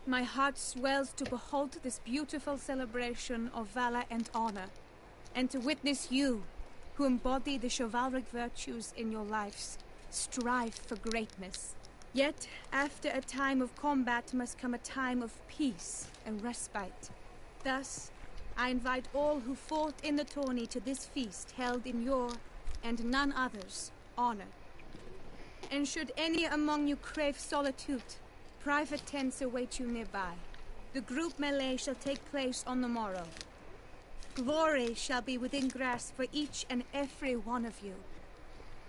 My heart swells to behold this beautiful celebration of valor and honor, and to witness you, who embody the chivalric virtues in your lives, strive for greatness. Yet, after a time of combat must come a time of peace and respite. Thus, I invite all who fought in the tourney to this feast held in your, and none other's, honor. And should any among you crave solitude, private tents await you nearby. The group melee shall take place on the morrow. Glory shall be within grasp for each and every one of you.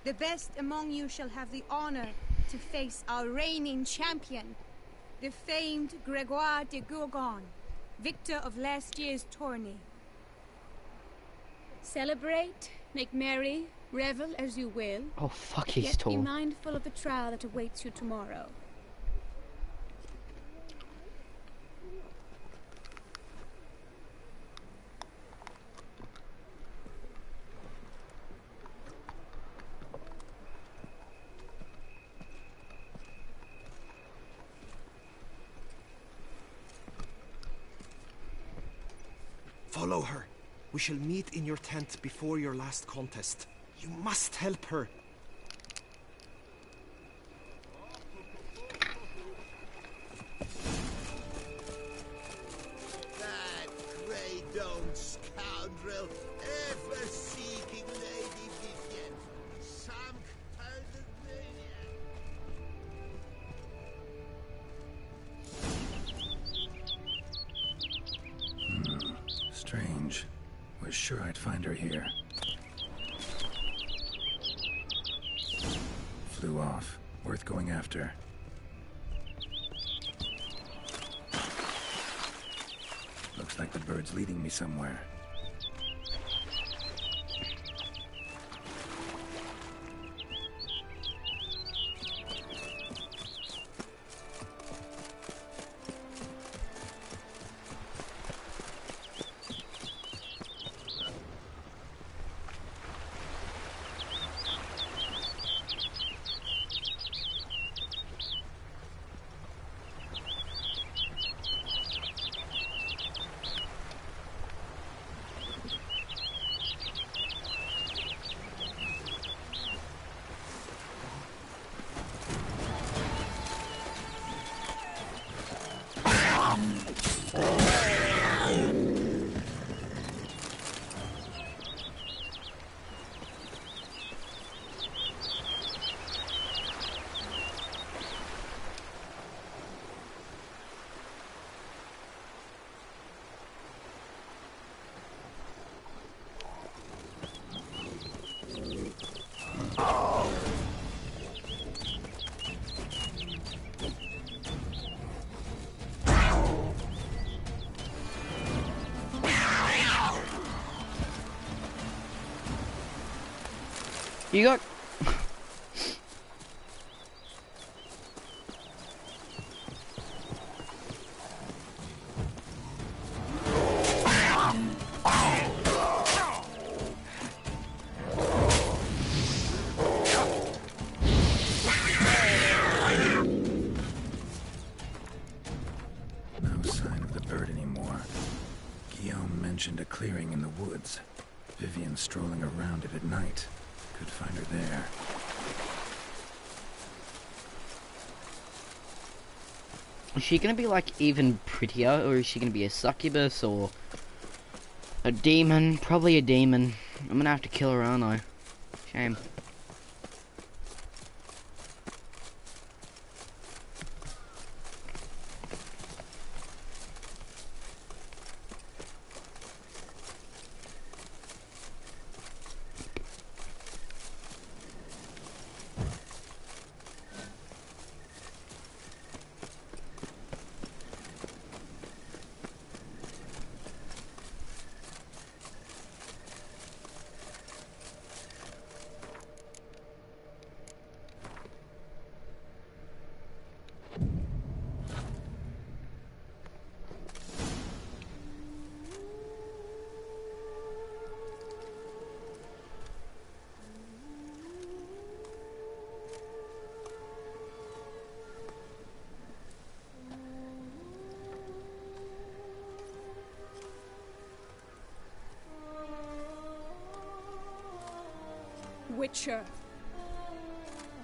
The best among you shall have the honor to face our reigning champion, the famed Gregoire de Gourgon, victor of last year's tourney. Celebrate, make merry, revel as you will. Oh fuck, he's yet tall. Be mindful of the trial that awaits you tomorrow. Follow her. We shall meet in your tent before your last contest. You must help her. That grey-domed scoundrel, ever seeking Lady Vivienne. Some kind of maniac. Strange. Was sure I'd find her here. Flew off. Worth going after. Looks like the bird's leading me somewhere. You got... No sign of the bird anymore. Guillaume mentioned a clearing in the woods. Vivian strolling around it at night. Could find her there. Is she gonna be like even prettier, or is she gonna be a succubus or a demon? Probably a demon. I'm gonna have to kill her, aren't I? Shame. Witcher.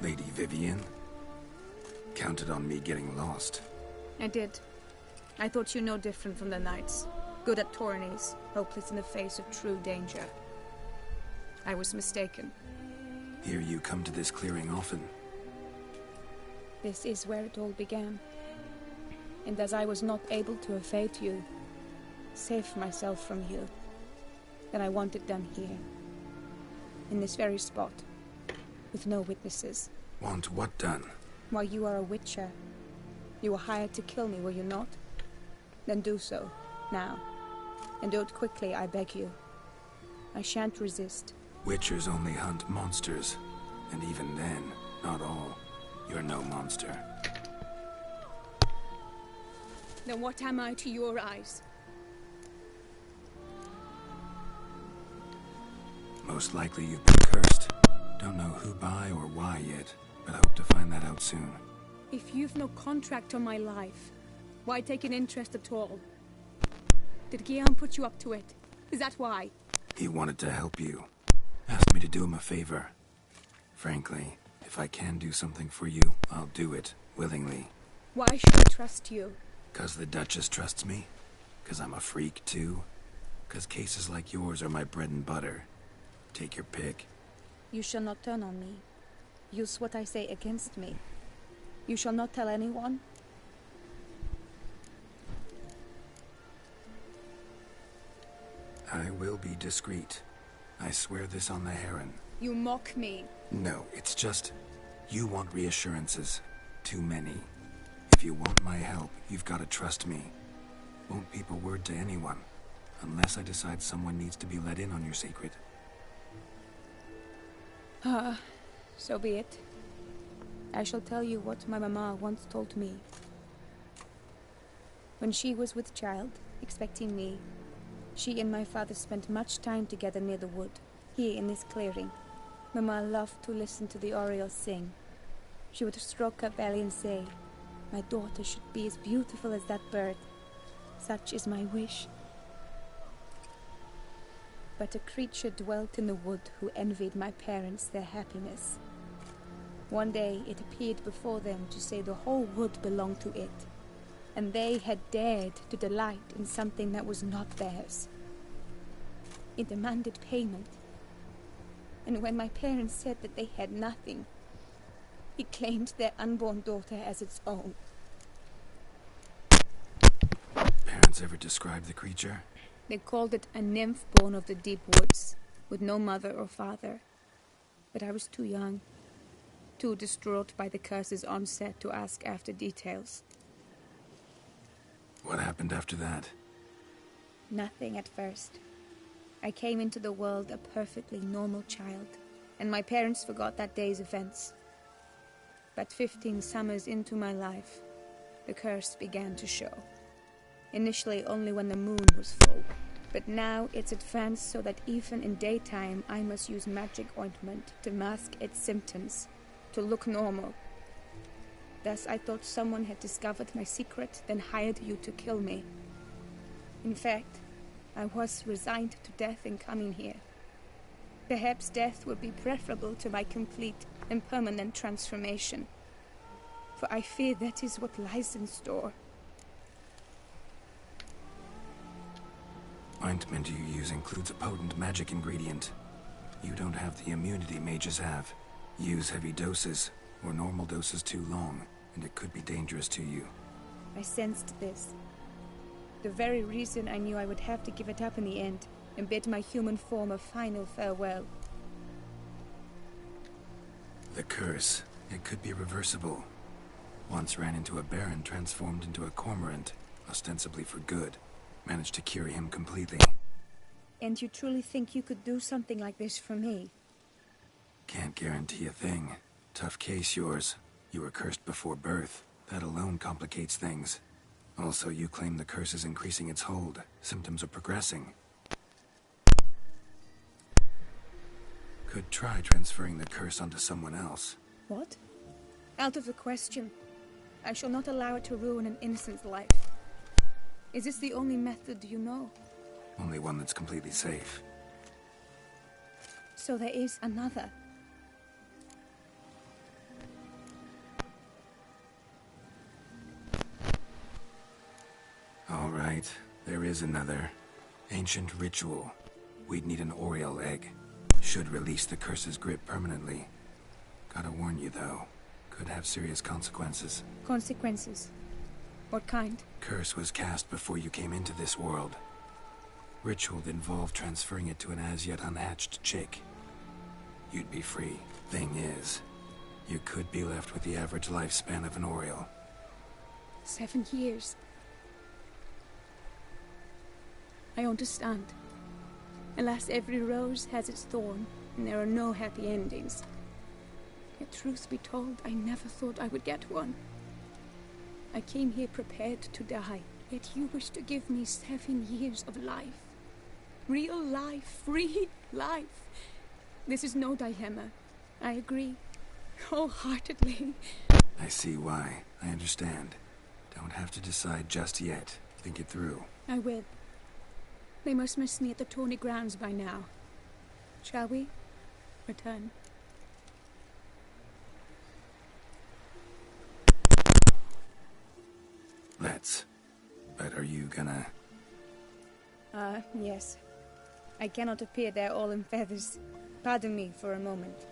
Lady Vivian? Counted on me getting lost. I did. I thought you no different from the knights. Good at tourneys, hopeless in the face of true danger. I was mistaken. Hear you come to this clearing often. This is where it all began. And as I was not able to evade you, save myself from you, then I want it done here. In this very spot, with no witnesses. Want what done? Why, you are a witcher. You were hired to kill me, were you not? Then do so, now. And do it quickly, I beg you. I shan't resist. Witchers only hunt monsters. And even then, not all. You're no monster. Then what am I to your eyes? Most likely you've been cursed. Don't know who by or why yet, but hope to find that out soon. If you've no contract on my life, why take an interest at all? Did Guillaume put you up to it? Is that why? He wanted to help you. Asked me to do him a favor. Frankly, if I can do something for you, I'll do it, willingly. Why should I trust you? 'Cause the Duchess trusts me? 'Cause I'm a freak, too? 'Cause cases like yours are my bread and butter? Take your pick. You shall not turn on me. Use what I say against me. You shall not tell anyone? I will be discreet. I swear this on the Heron. You mock me. No, it's just... you want reassurances. Too many. If you want my help, you've got to trust me. Won't peep a word to anyone. Unless I decide someone needs to be let in on your secret. So be it. I shall tell you what my mama once told me. When she was with child, expecting me, she and my father spent much time together near the wood, here in this clearing. Mama loved to listen to the orioles sing. She would stroke her belly and say, "My daughter should be as beautiful as that bird. Such is my wish." But a creature dwelt in the wood who envied my parents their happiness. One day it appeared before them to say the whole wood belonged to it, and they had dared to delight in something that was not theirs. It demanded payment, and when my parents said that they had nothing, it claimed their unborn daughter as its own. Parents ever describe the creature? They called it a nymph born of the deep woods, with no mother or father. But I was too young, too distraught by the curse's onset to ask after details. What happened after that? Nothing at first. I came into the world a perfectly normal child, and my parents forgot that day's events. But 15 summers into my life, the curse began to show. Initially only when the moon was full, but now it's advanced so that even in daytime I must use magic ointment to mask its symptoms, to look normal. Thus I thought someone had discovered my secret, then hired you to kill me. In fact, I was resigned to death in coming here. Perhaps death would be preferable to my complete and permanent transformation. For I fear that is what lies in store. Ointment you use includes a potent magic ingredient. You don't have the immunity mages have. Use heavy doses, or normal doses too long, and it could be dangerous to you. I sensed this. The very reason I knew I would have to give it up in the end, and bid my human form a final farewell. The curse, it could be reversible. Once ran into a baron transformed into a cormorant, ostensibly for good. Managed to cure him completely. And you truly think you could do something like this for me? Can't guarantee a thing. Tough case, yours. You were cursed before birth. That alone complicates things. Also, you claim the curse is increasing its hold. Symptoms are progressing. Could try transferring the curse onto someone else. What? Out of the question. I shall not allow it to ruin an innocent's life. Is this the only method you know? Only one that's completely safe. So there is another. All right, there is another. Ancient ritual. We'd need an Oriole egg. Should release the curse's grip permanently. Gotta warn you, though. Could have serious consequences. Consequences? What kind? Curse was cast before you came into this world. Ritual involved transferring it to an as-yet unhatched chick. You'd be free. Thing is, you could be left with the average lifespan of an Oriole. 7 years. I understand. Alas, every rose has its thorn, and there are no happy endings. Yet, truth be told, I never thought I would get one. I came here prepared to die, yet you wish to give me 7 years of life. Real life, free life. This is no dilemma. I agree, wholeheartedly. I see why. I understand. Don't have to decide just yet. Think it through. I will. They must miss me at the tourney grounds by now. Shall we return? Let's. But are you gonna... Yes. I cannot appear there all in feathers. Pardon me for a moment.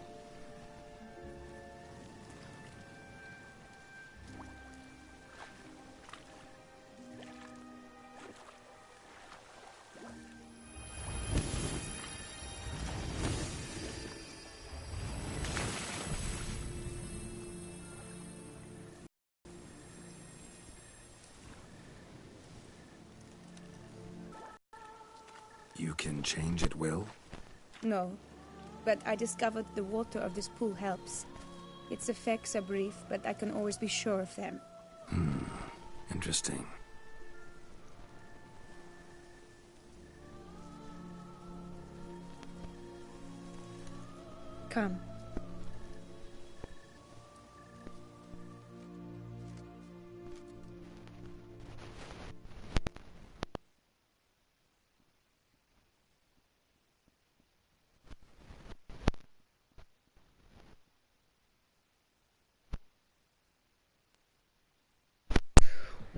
You can change at will? No, but I discovered the water of this pool helps. Its effects are brief, but I can always be sure of them. Interesting. Come.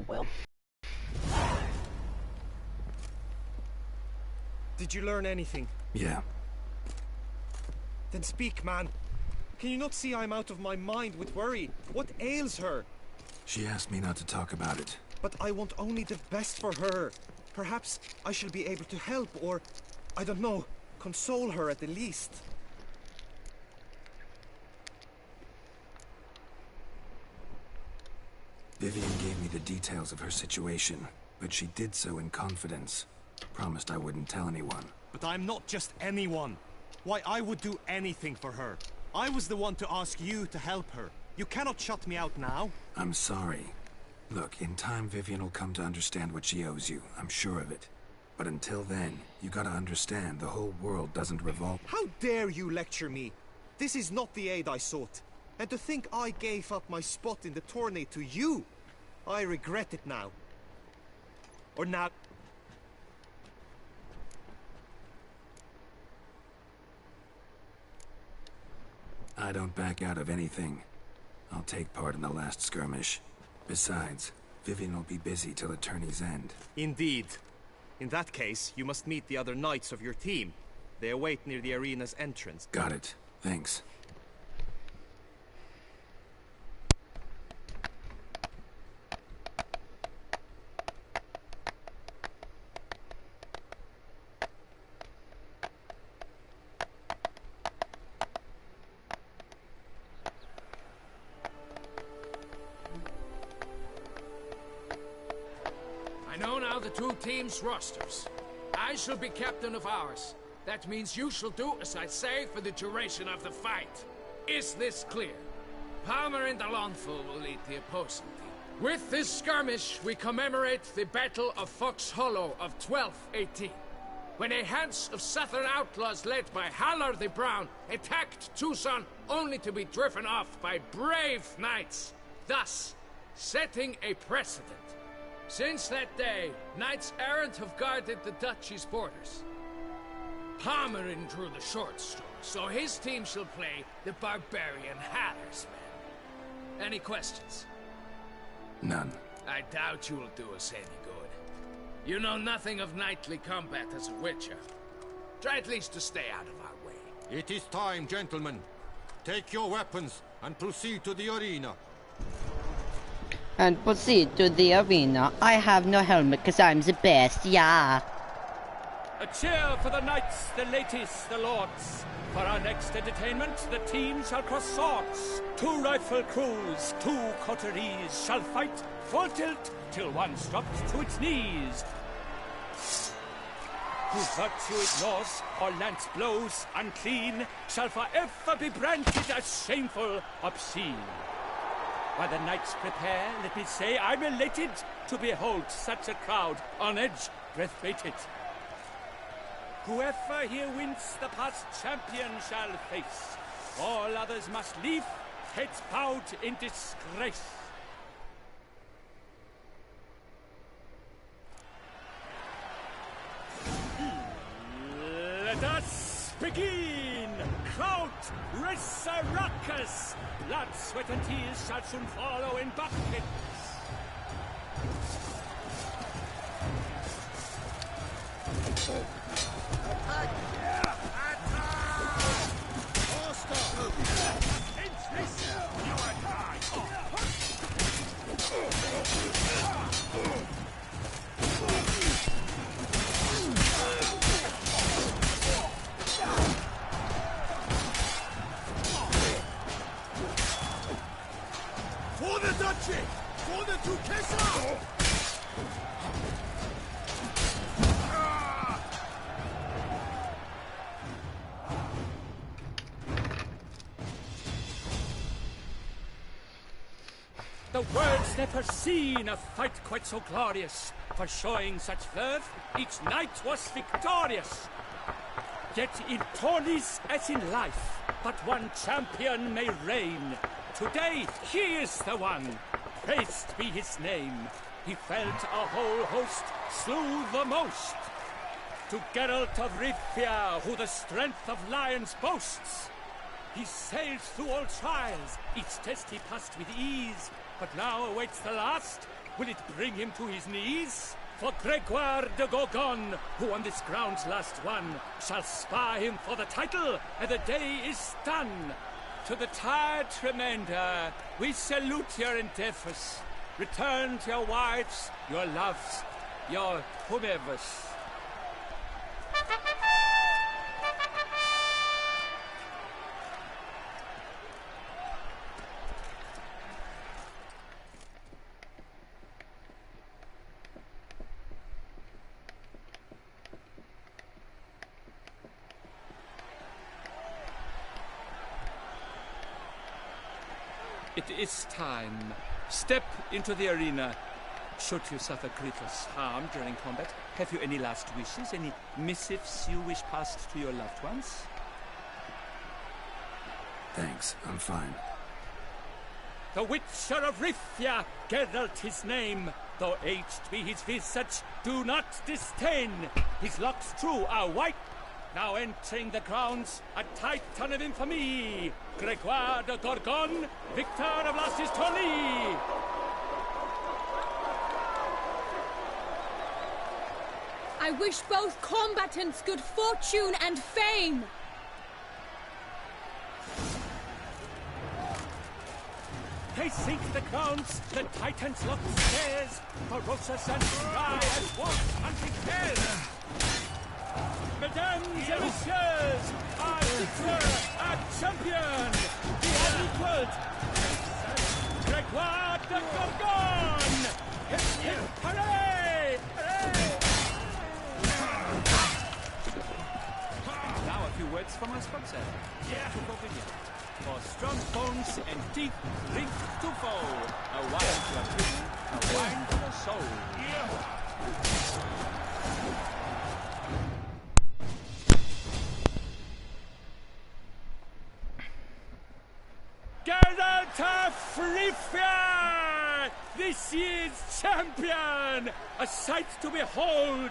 Well. Did you learn anything? Yeah. Then speak, man. Can you not see I'm out of my mind with worry? What ails her? She asked me not to talk about it. But I want only the best for her. Perhaps I shall be able to help, or, I don't know, console her at the least. Vivian gave me the details of her situation, but she did so in confidence. Promised I wouldn't tell anyone. But I'm not just anyone. Why, I would do anything for her. I was the one to ask you to help her. You cannot shut me out now. I'm sorry. Look, in time Vivian will come to understand what she owes you. I'm sure of it. But until then, you gotta understand the whole world doesn't revolve. How dare you lecture me? This is not the aid I sought. And to think I gave up my spot in the tourney to you, I regret it now. Or now... I don't back out of anything. I'll take part in the last skirmish. Besides, Vivian will be busy till the tourney's end. Indeed. In that case, you must meet the other knights of your team. They await near the arena's entrance. Got it. Thanks. I know now the two teams' rosters. I shall be captain of ours. That means you shall do as I say for the duration of the fight. Is this clear? Palmer and Alonso will lead the opposing team. With this skirmish, we commemorate the Battle of Fox Hollow of 1218, when a hands of southern outlaws led by Haller the Brown attacked Tucson only to be driven off by brave knights, thus setting a precedent. Since that day, knights-errant have guarded the duchy's borders. Palmerin drew the short straw, so his team shall play the barbarian Haller's men. Any questions? None. I doubt you will do us any good. You know nothing of knightly combat as a witcher. Try at least to stay out of our way. It is time, gentlemen. Take your weapons and proceed to the arena. And proceed to the arena. I have no helmet because I'm the best, yeah. A cheer for the knights, the ladies, the lords. For our next entertainment, the teams shall cross swords. 2 rifle crews, 2 coteries shall fight full tilt till one drops to its knees. Who virtue ignores or lance blows unclean shall forever be branded as shameful, obscene. While the knights prepare, let me say I'm elated to behold such a crowd on edge, breath-baited. Whoever here wins the past champion shall face. All others must leave, heads bowed in disgrace. Let us begin! Crowd, Resurrecus! Blood, sweat, and tears shall soon follow in buckets. For the duchy! For the Duchessa! The world's never seen a fight quite so glorious. For showing such verve, each knight was victorious. Yet in tourneys as in life, but one champion may reign. Today, he is the one. Praised be his name. He felled a whole host, slew the most. To Geralt of Rivia, who the strength of lions boasts. He sailed through all trials, each test he passed with ease. But now awaits the last. Will it bring him to his knees? For Gregoire de Gorgon, who on this ground's last won, shall spar him for the title, and the day is done. To the tired remainder, we salute your endeavors. Return to your wives, your loves, your whomevers. it is time. Step into the arena. Should you suffer grievous harm during combat, have you any last wishes? Any missives you wish passed to your loved ones? Thanks, I'm fine. The Witcher of Rifia, Geralt his name. Though aged be his visage, do not disdain. His locks true are white. Now entering the grounds, a titan of infamy, Gregoire de Gorgon, victor of Las's tourney. I wish both combatants good fortune and fame. They sink the grounds, the titans lock the stairs, ferocious and dry as wolves hunting hares. Mesdames et messieurs, our victor, our champion, the unequaled, Gregoire de Gorgon! Hip, hip, hooray! Hooray! Now a few words from my sponsor, Pierre Bourguignon. For strong bones and deep, drink Tufo, a wine for a prison, a wine for the soul. Geralt of Rifia, this year's champion, a sight to behold.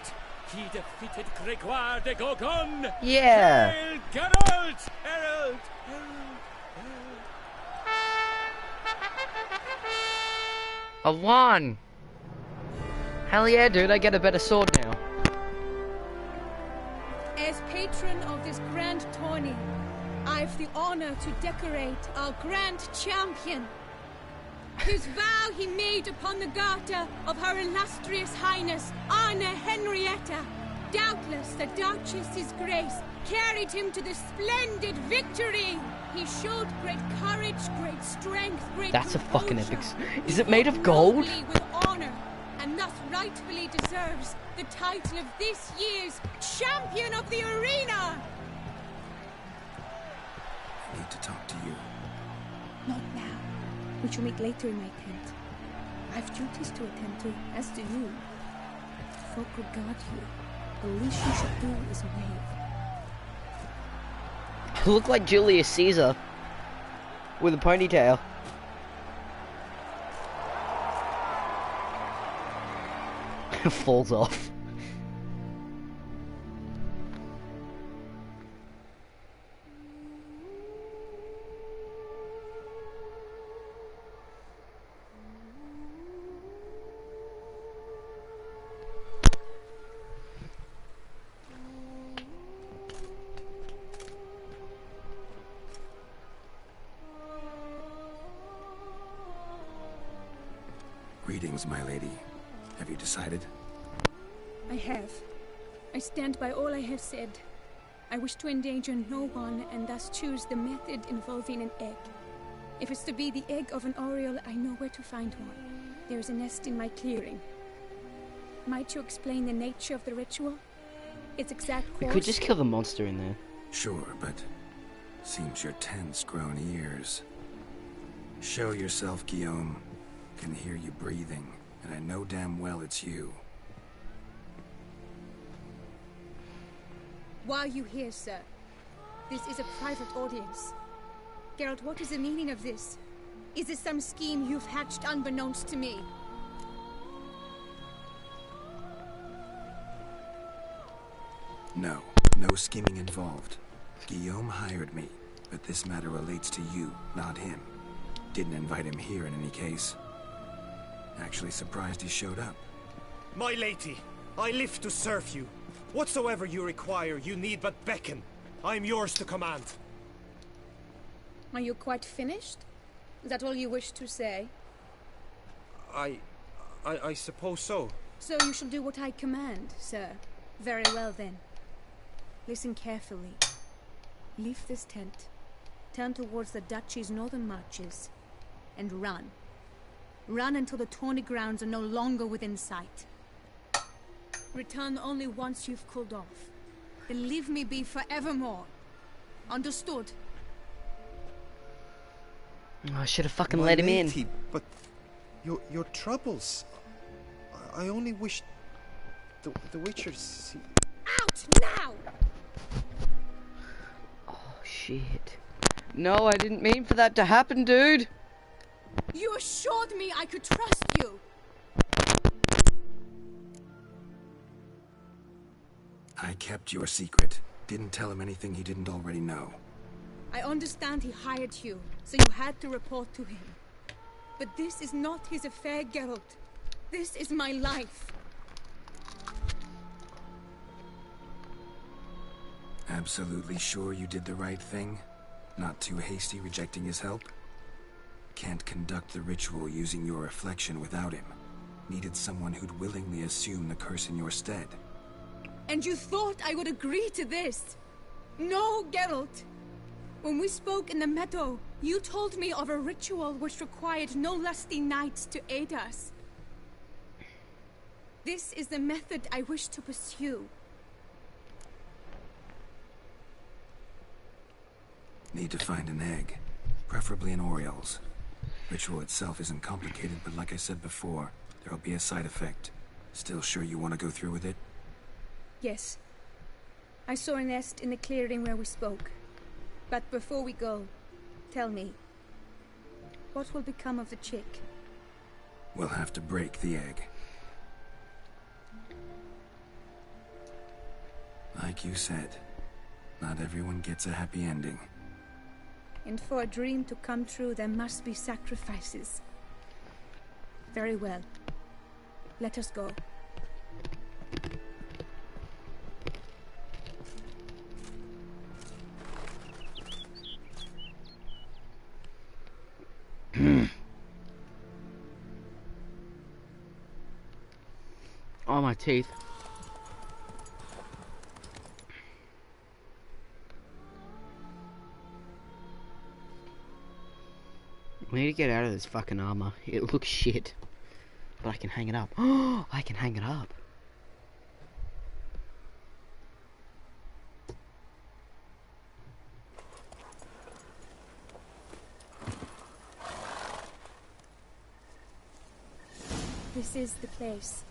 He defeated Gregoire de Gorgon. Yeah. Hail Geralt! Herald! I won! Hell yeah, dude, I get a better sword now. As patron of this grand tourney, I've the honor to decorate our grand champion, whose vow he made upon the garter of her illustrious highness, Anna Henrietta. Doubtless the Duchess's grace carried him to the splendid victory. He showed great courage, great strength, great That's a fucking composure. epic. Is it made of gold? Nobly with honor, and thus rightfully deserves the title of this year's champion of the arena. I need to talk to you. Not now. We shall meet later in my tent. I've duties to attend to, as do you. Folk regard you. The least you should do is wave. You look like Julius Caesar with a ponytail. Falls off. Greetings, my lady. Have you decided? I have. I stand by all I have said. I wish to endanger no one and thus choose the method involving an egg. If it's to be the egg of an oriole, I know where to find one. There is a nest in my clearing. Might you explain the nature of the ritual? Its exact course? We could just kill the monster in there. Sure, but seems your tent's grown ears. Show yourself, Guillaume. Can hear you breathing, and I know damn well it's you. Why are you here, sir? This is a private audience. Geralt, what is the meaning of this? Is this some scheme you've hatched unbeknownst to me? No, no scheming involved. Guillaume hired me, but this matter relates to you, not him. Didn't invite him here in any case. Actually surprised he showed up. My lady, I live to serve you. Whatsoever you require, you need but beckon. I am yours to command. Are you quite finished? Is that all you wish to say? I suppose so. So you shall do what I command, sir. Very well, then. Listen carefully. Leave this tent, turn towards the duchy's northern marches, and run. Run until the tourney grounds are no longer within sight. Return only once you've cooled off. Then leave me be forevermore. Understood? I should have fucking let him in. But your troubles. I only wish the Witchers. Out now! Oh shit. No, I didn't mean for that to happen, dude. You assured me I could trust you. I kept your secret. Didn't tell him anything he didn't already know. I understand he hired you, so you had to report to him. But this is not his affair, Geralt. This is my life. Absolutely sure you did the right thing? Not too hasty rejecting his help? Can't conduct the ritual using your reflection without him. Needed someone who'd willingly assume the curse in your stead. And you thought I would agree to this? No, Geralt. When we spoke in the meadow, you told me of a ritual which required no lusty knights to aid us. This is the method I wish to pursue. Need to find an egg. Preferably an Oriole's. Ritual itself isn't complicated, but like I said before, there'll be a side effect. Still sure you want to go through with it? Yes. I saw a nest in the clearing where we spoke. But before we go, tell me, what will become of the chick? We'll have to break the egg. Like you said, not everyone gets a happy ending. And for a dream to come true, there must be sacrifices. Very well. Let us go. Oh, my teeth. We need to get out of this fucking armor. It looks shit. But I can hang it up. Oh, I can hang it up. This is the place.